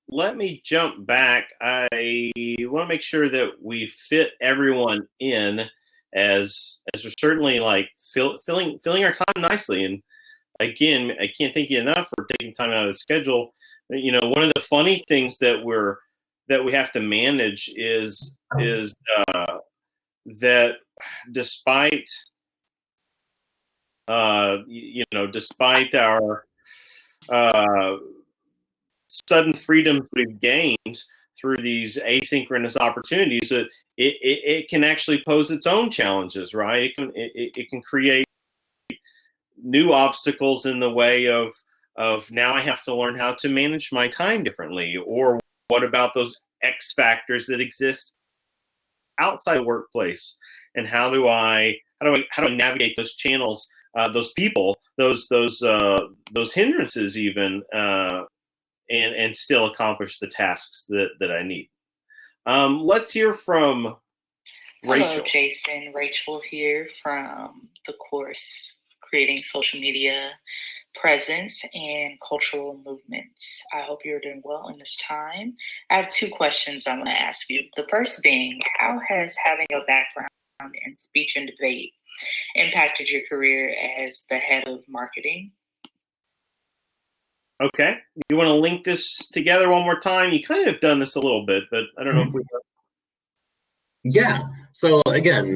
Speaker 1: Let me jump back. I want to make sure that we fit everyone in as we're certainly like filling our time nicely. And again, I can't thank you enough for taking time out of the schedule. One of the funny things that we have to manage is that despite despite our sudden freedoms we've gained, through these asynchronous opportunities, it can actually pose its own challenges, right? It can create new obstacles in the way of now I have to learn how to manage my time differently, or what about those X factors that exist outside the workplace, and how do I navigate those channels, those people, those hindrances even, and still accomplish the tasks that I need. Let's hear from Rachel.
Speaker 7: Hello, Jason. Rachel here from the course Creating Social Media Presence and Cultural Movements. I hope you're doing well in this time. I have two questions I want to ask you. The first being, how has having a background in speech and debate impacted your career as the head of marketing?
Speaker 1: Okay. You want to link this together one more time? You kind of have done this a little bit, but I don't know if we...
Speaker 2: Yeah. So again,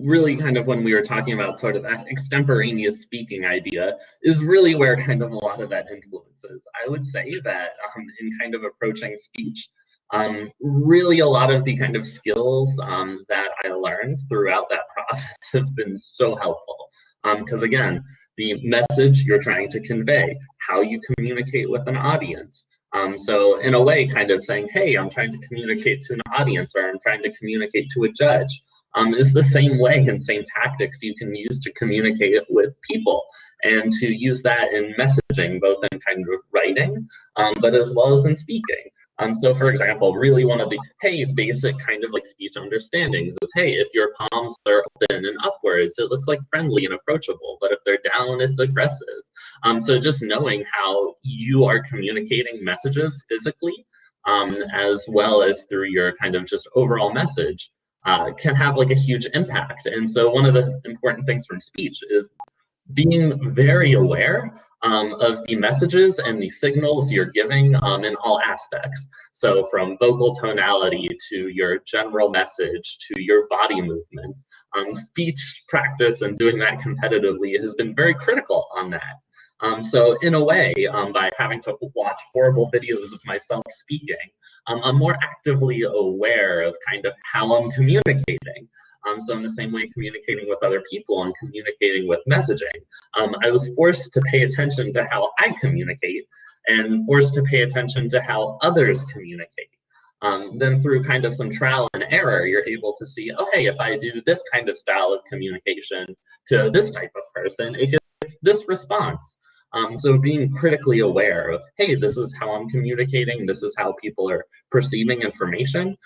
Speaker 2: really kind of when we were talking about sort of that extemporaneous speaking idea is really where kind of a lot of that influences. I would say that in kind of approaching speech, really a lot of the kind of skills that I learned throughout that process have been so helpful. Because again, the message you're trying to convey, how you communicate with an audience, so in a way, kind of saying, hey, I'm trying to communicate to an audience, or I'm trying to communicate to a judge, is the same way and same tactics you can use to communicate with people, and to use that in messaging, both in kind of writing, but as well as in speaking. So for example, really one of the, basic kind of like speech understandings is, hey, if your palms are open and upwards, it looks like friendly and approachable, but if they're down, it's aggressive. So just knowing how you are communicating messages physically, as well as through your kind of just overall message, can have like a huge impact. And so one of the important things from speech is being very aware of the messages and the signals you're giving in all aspects. So from vocal tonality to your general message to your body movements, speech practice and doing that competitively has been very critical on that. So in a way, by having to watch horrible videos of myself speaking, I'm more actively aware of kind of how I'm communicating. So in the same way, communicating with other people and communicating with messaging, I was forced to pay attention to how I communicate and forced to pay attention to how others communicate. Then through kind of some trial and error, you're able to see, oh, hey, if I do this kind of style of communication to this type of person, it gets this response. So being critically aware of, hey, this is how I'm communicating, this is how people are perceiving information,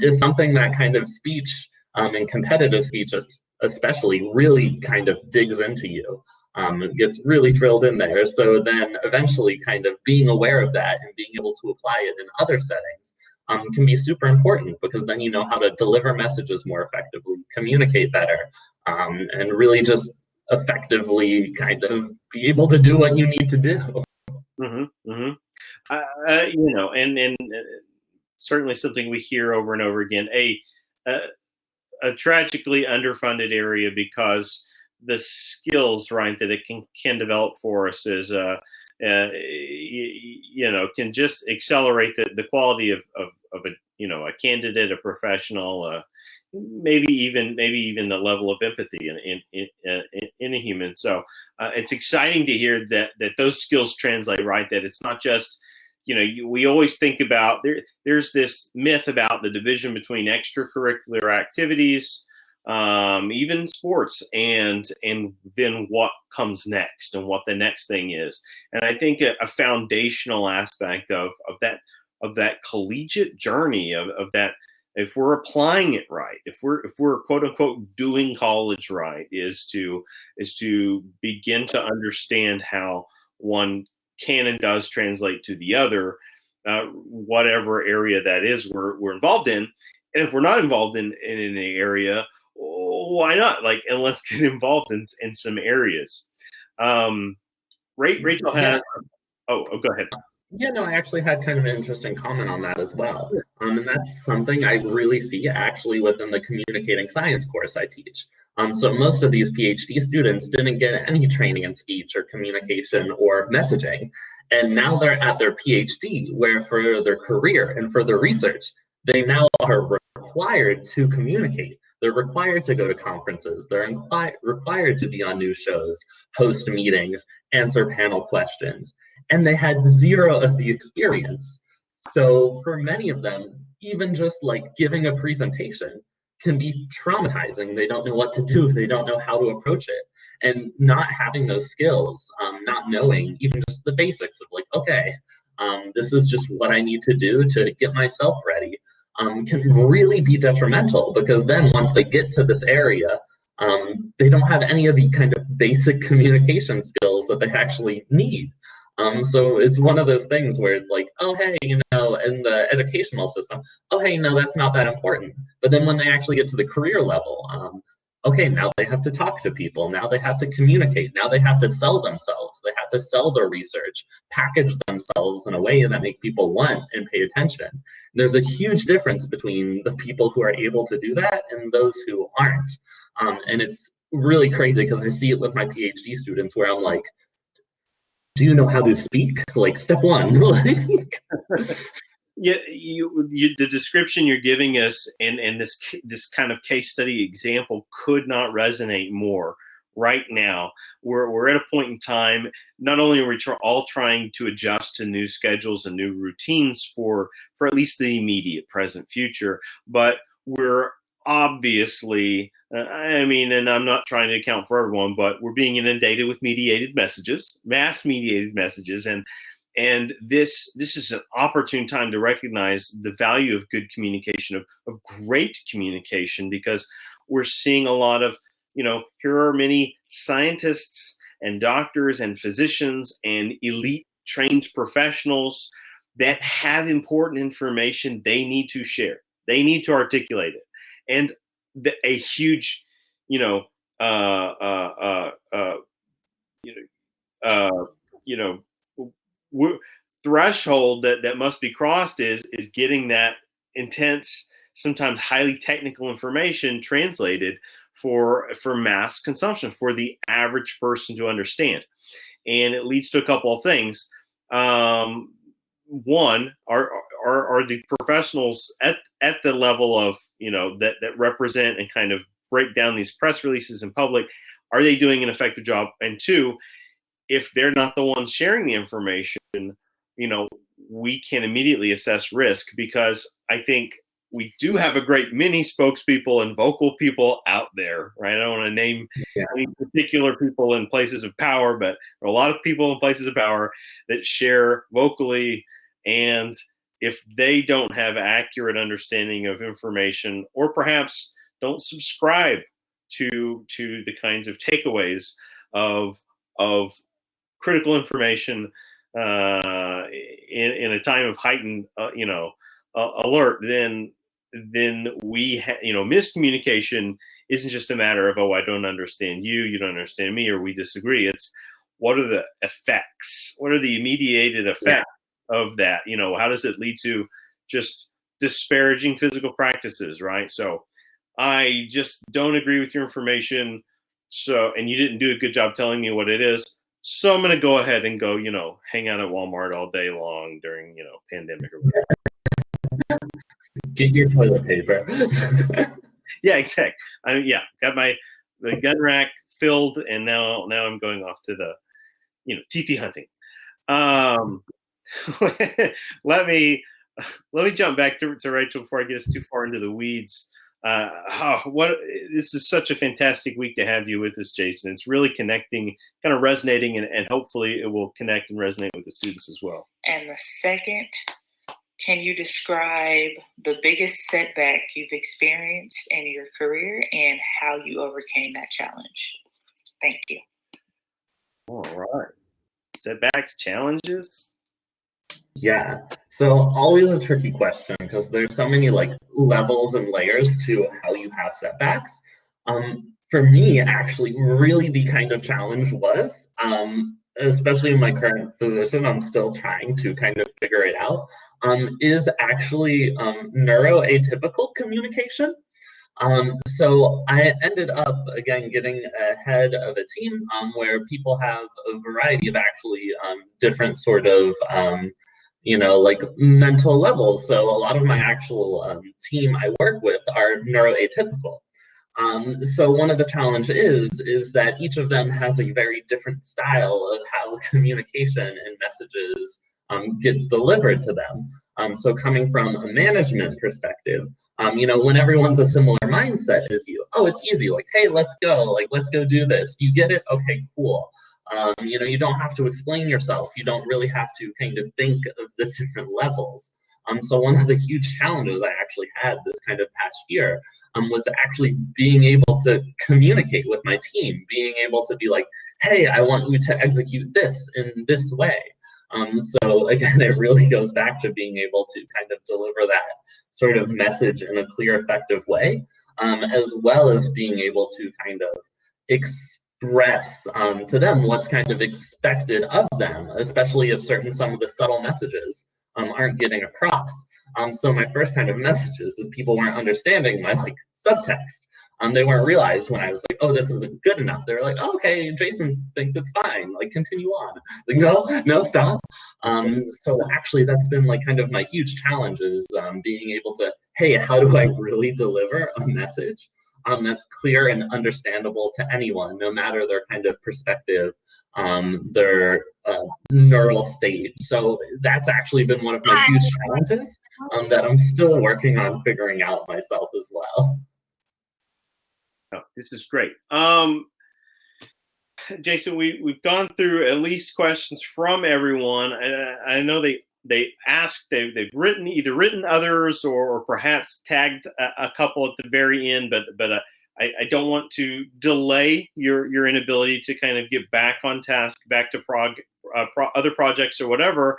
Speaker 2: is something that kind of speech and competitive speech especially really kind of digs into you. It gets really drilled in there. So then eventually kind of being aware of that and being able to apply it in other settings can be super important, because then you know how to deliver messages more effectively, communicate better, and really just effectively kind of be able to do what you need to do.
Speaker 1: Mm-hmm, mm-hmm. You know, and certainly something we hear over and over again, a tragically underfunded area, because the skills, right, that it can develop for us is, you know, can just accelerate the quality of a, you know, a candidate, a professional, maybe even the level of empathy in a human. So it's exciting to hear that those skills translate, right? That it's not just, you know, we always think about there's this myth about the division between extracurricular activities, even sports, and then what comes next and what the next thing is. And I think a foundational aspect of that collegiate journey of that, if we're applying it right, if we're quote unquote doing college right, is to begin to understand how one can and does translate to the other, whatever area that is we're involved in. And if we're not involved in an area, why not? Like, and let's get involved in some areas. Rachel has. Oh, go ahead.
Speaker 2: Yeah, no, I actually had kind of an interesting comment on that as well. And that's something I really see actually within the communicating science course I teach. So most of these PhD students didn't get any training in speech or communication or messaging. And now they're at their PhD, where for their career and for their research, they now are required to communicate. They're required to go to conferences. They're required to be on news shows, host meetings, answer panel questions, and they had zero of the experience. So for many of them, even just like giving a presentation can be traumatizing. They don't know what to do. They don't know how to approach it. And not having those skills, not knowing even just the basics of like, okay, this is just what I need to do to get myself ready, can really be detrimental, because then once they get to this area, they don't have any of the kind of basic communication skills that they actually need. So it's one of those things where it's like, oh, hey, in the educational system, oh, hey, no, that's not that important. But then when they actually get to the career level, okay, now they have to talk to people. Now they have to communicate. Now they have to sell themselves. They have to sell their research, package themselves in a way that make people want and pay attention. There's a huge difference between the people who are able to do that and those who aren't. And it's really crazy because I see it with my PhD students where I'm like, do you know how to speak? Like step one.
Speaker 1: Yeah, the description you're giving us and this kind of case study example could not resonate more right now. We're at a point in time, not only are we all trying to adjust to new schedules and new routines for at least the immediate present future, but we're obviously, I mean, and I'm not trying to account for everyone, but we're being inundated with mediated messages, mass mediated messages, and this is an opportune time to recognize the value of good communication, of great communication, because we're seeing a lot of, here are many scientists and doctors and physicians and elite trained professionals that have important information they need to share. They need to articulate it. And a huge, you know, uh, uh, uh, you know, you know, threshold that must be crossed is getting that intense, sometimes highly technical information translated for mass consumption, for the average person to understand. And it leads to a couple of things. One, are the professionals at the level of, that represent and kind of break down these press releases in public, are they doing an effective job? And two, if they're not the ones sharing the information, we can immediately assess risk, because I think we do have a great many spokespeople and vocal people out there, right? I don't want to name any particular people in places of power, but there are a lot of people in places of power that share vocally. And if they don't have accurate understanding of information, or perhaps don't subscribe to the kinds of takeaways of critical information in a time of heightened, alert, then miscommunication isn't just a matter of, oh, I don't understand you, you don't understand me, or we disagree. It's what are the effects? What are the mediated effects of that? How does it lead to just disparaging physical practices, right? So I just don't agree with your information. So, and you didn't do a good job telling me what it is. So I'm going to go ahead and go, hang out at Walmart all day long during, pandemic or whatever.
Speaker 2: Get your toilet paper.
Speaker 1: Yeah, exactly. Got the gun rack filled, and now I'm going off to the, TP hunting. Let me jump back to Rachel before I get us too far into the weeds. This is such a fantastic week to have you with us, Jason. It's really connecting, kind of resonating, and hopefully it will connect and resonate with the students as well.
Speaker 7: And the second, can you describe the biggest setback you've experienced in your career and how you overcame that challenge? Thank you.
Speaker 1: All right. Setbacks, challenges?
Speaker 2: Yeah, so always a tricky question because there's so many levels and layers to how you have setbacks. For me, actually, really the kind of challenge was especially in my current position, I'm still trying to kind of figure it out, is actually neuroatypical communication. So I ended up, again, getting ahead of a team where people have a variety of actually different sort of, like mental levels. So a lot of my actual team I work with are neuroatypical. So one of the challenges is that each of them has a very different style of how communication and messages get delivered to them. So coming from a management perspective, when everyone's a similar mindset as you, oh, it's easy, like, hey, let's go, like, let's go do this. You get it? Okay, cool. You don't have to explain yourself. You don't really have to kind of think of the different levels. So one of the huge challenges I actually had this kind of past year was actually being able to communicate with my team, being able to be like, hey, I want you to execute this in this way. So again, it really goes back to being able to kind of deliver that sort of message in a clear, effective way, as well as being able to kind of express to them what's kind of expected of them, especially if some of the subtle messages aren't getting across. So my first kind of messages is people weren't understanding my like subtext. They weren't realized when I was like, oh, this isn't good enough. They were like, oh, okay, Jason thinks it's fine. Like, continue on. Like, no, stop. So actually, that's been like kind of my huge challenge is being able to, hey, how do I really deliver a message that's clear and understandable to anyone, no matter their kind of perspective, their neural state. So that's actually been one of my huge challenges that I'm still working on figuring out myself as well.
Speaker 1: Oh, this is great. Jason, we've gone through at least questions from everyone. I know they've either written others or perhaps tagged a couple at the very end, but I don't want to delay your inability to kind of get back on task, back to other projects or whatever.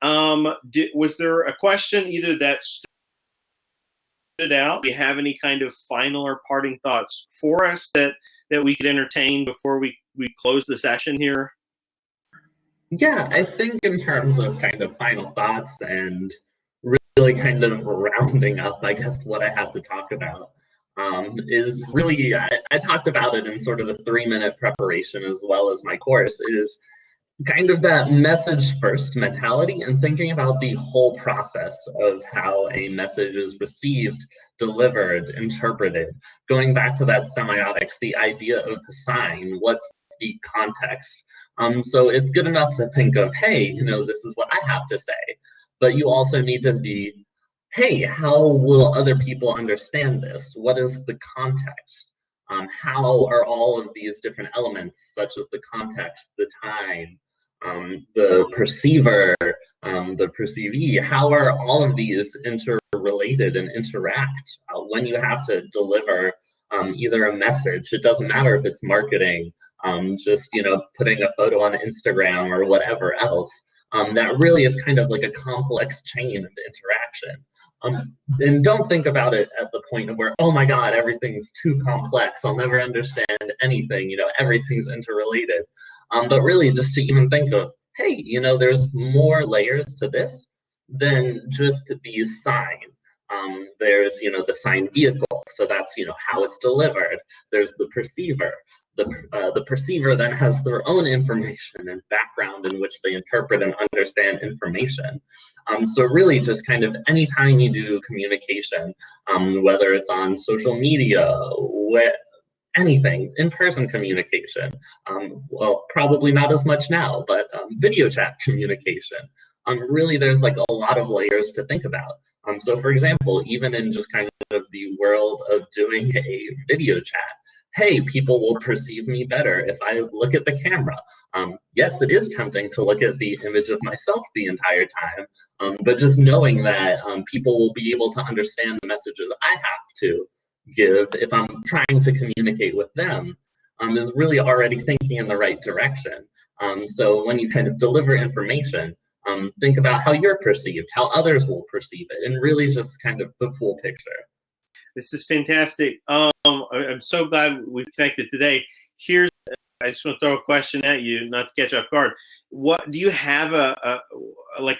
Speaker 1: Was there a question either that stood out? Do you have any kind of final or parting thoughts for us that we could entertain before we close the session here?
Speaker 2: Yeah, I think in terms of kind of final thoughts and really kind of rounding up, I guess, what I have to talk about is really, I talked about it in sort of the 3-minute preparation as well as my course, is kind of that message first mentality and thinking about the whole process of how a message is received, delivered, interpreted. Going back to that semiotics, the idea of the sign, what's the context? So it's good enough to think of, hey, this is what I have to say, but you also need to be, hey, how will other people understand this? What is the context? How are all of these different elements, such as the context, the time, the perceiver, the perceivee, how are all of these interrelated and interact when you have to deliver either a message? It doesn't matter if it's marketing, just putting a photo on Instagram or whatever else. That really is kind of like a complex chain of interaction. And don't think about it at the point of where, oh my God, everything's too complex. I'll never understand anything. Everything's interrelated. But really just to even think of, hey, there's more layers to this than just the sign. There's, the sign vehicle. So that's, how it's delivered. There's the perceiver. The perceiver then has their own information and background in which they interpret and understand information. So really just kind of anytime you do communication, whether it's on social media, anything, in-person communication, well, probably not as much now, but video chat communication, really there's like a lot of layers to think about. So for example, even in just kind of the world of doing a video chat, hey, people will perceive me better if I look at the camera. Yes, it is tempting to look at the image of myself the entire time, but just knowing that people will be able to understand the messages I have to give if I'm trying to communicate with them is really already thinking in the right direction. So when you kind of deliver information, think about how you're perceived, how others will perceive it, and really just kind of the full picture.
Speaker 1: This is fantastic. I'm so glad we've connected today. Here's just want to throw a question at you, not to catch you off guard. What do you have a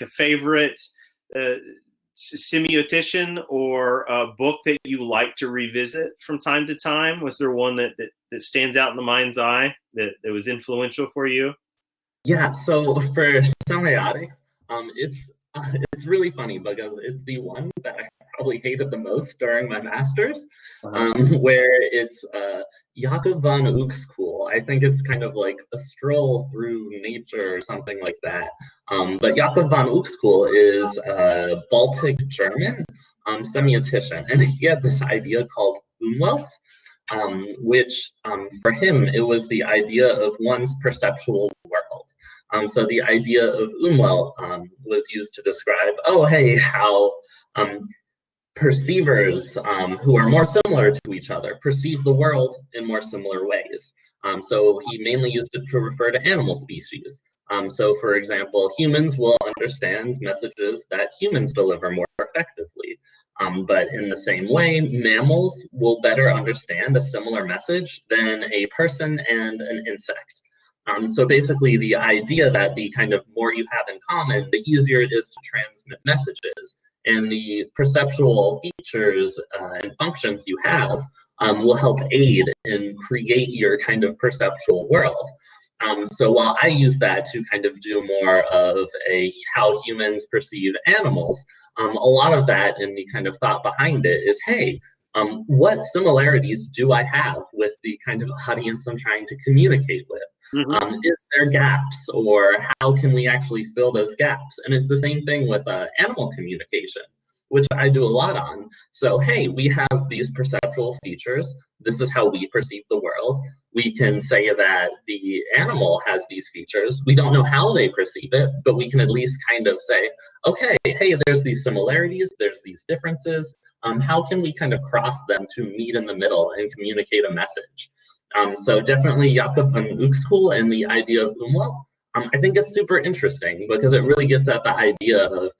Speaker 1: favorite semiotician or a book that you like to revisit from time to time? Was there one that stands out in the mind's eye that was influential for you?
Speaker 2: Yeah, so for semiotics, it's really funny because it's the one that I probably hated the most during my master's, where it's Jacob von Uexküll. I think it's kind of like a stroll through nature or something like that. But Jacob von Uexküll is a Baltic German semiotician, and he had this idea called Umwelt, which for him, it was the idea of one's perceptual world. So the idea of Umwelt was used to describe, oh, hey, how perceivers who are more similar to each other perceive the world in more similar ways. So he mainly used it to refer to animal species. So for example, humans will understand messages that humans deliver more effectively. But in the same way, mammals will better understand a similar message than a person and an insect. So basically the idea that the kind of more you have in common, the easier it is to transmit messages, and the perceptual features and functions you have will help aid in create your kind of perceptual world. So while I use that to kind of do more of how humans perceive animals, a lot of that and the kind of thought behind it is, hey, what similarities do I have with the kind of audience I'm trying to communicate with? Is there gaps, or how can we actually fill those gaps? And it's the same thing with animal communication, which I do a lot on. So, hey, we have these perceptual features. This is how we perceive the world. We can say that the animal has these features. We don't know how they perceive it, but we can at least kind of say, okay, hey, there's these similarities, there's these differences. How can we kind of cross them to meet in the middle and communicate a message? So definitely Jacob van Uexküll and the idea of Umwelt, I think is super interesting because it really gets at the idea of,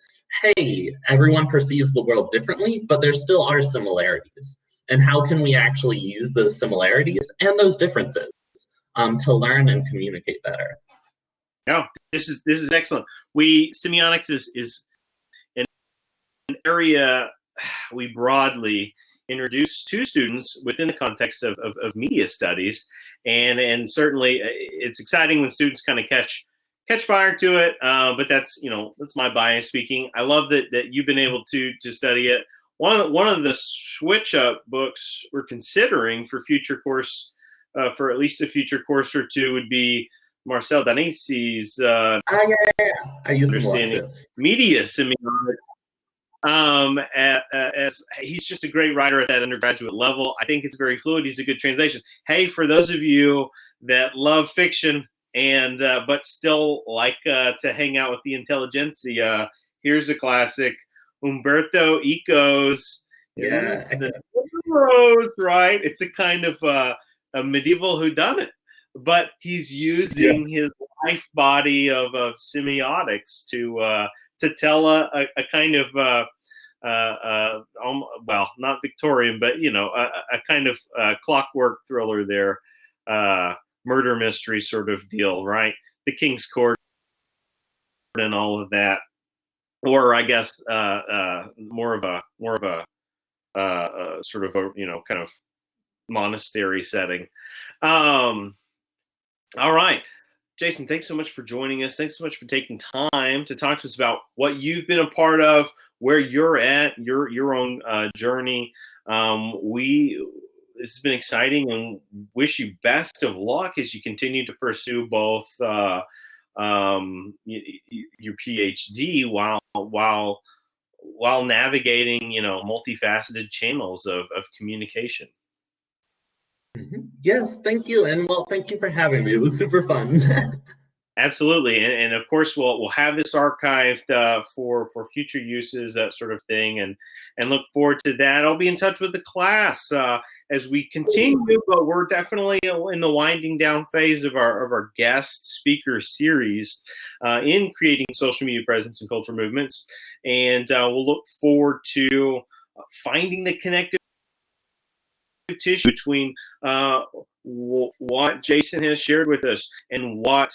Speaker 2: hey, everyone perceives the world differently, but there still are similarities. And how can we actually use those similarities and those differences to learn and communicate better?
Speaker 1: Yeah, this is excellent. Semiotics is an area we broadly introduce to students within the context of media studies, and certainly it's exciting when students kind of catch fire to it. But that's my bias speaking. I love that you've been able to study it. One of the switch up books we're considering for future course, for at least a future course or two, would be Marcel Danisi's
Speaker 2: I use
Speaker 1: Understanding Media Semiotics. As he's just a great writer at that undergraduate level. I think it's very fluid. He's a good translation. Hey, for those of you that love fiction and but still like to hang out with the intelligentsia, here's a classic: Umberto Eco's The Rose. Right? It's a kind of a medieval whodunit, but he's using his life body of semiotics to tell a kind of well, not Victorian, but a kind of clockwork thriller there, murder mystery sort of deal, right? The King's Court and all of that, or I guess more of a sort of a kind of monastery setting. All right. Jason, thanks so much for joining us. Thanks so much for taking time to talk to us about what you've been a part of, where you're at, your own journey. This has been exciting, and wish you best of luck as you continue to pursue both your PhD while navigating multifaceted channels of communication.
Speaker 2: Yes, thank you. And well, thank you for having me. It was super fun.
Speaker 1: Absolutely. And of course, we'll have this archived for future uses, that sort of thing, and look forward to that. I'll be in touch with the class as we continue, but we're definitely in the winding down phase of our guest speaker series in creating social media presence and cultural movements. And we'll look forward to finding the connective tissue between what Jason has shared with us and what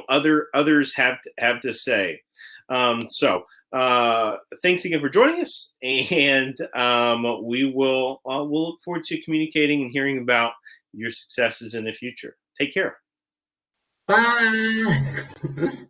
Speaker 1: others have to say. So thanks again for joining us, and we'll look forward to communicating and hearing about your successes in the future. Take care.
Speaker 2: Bye.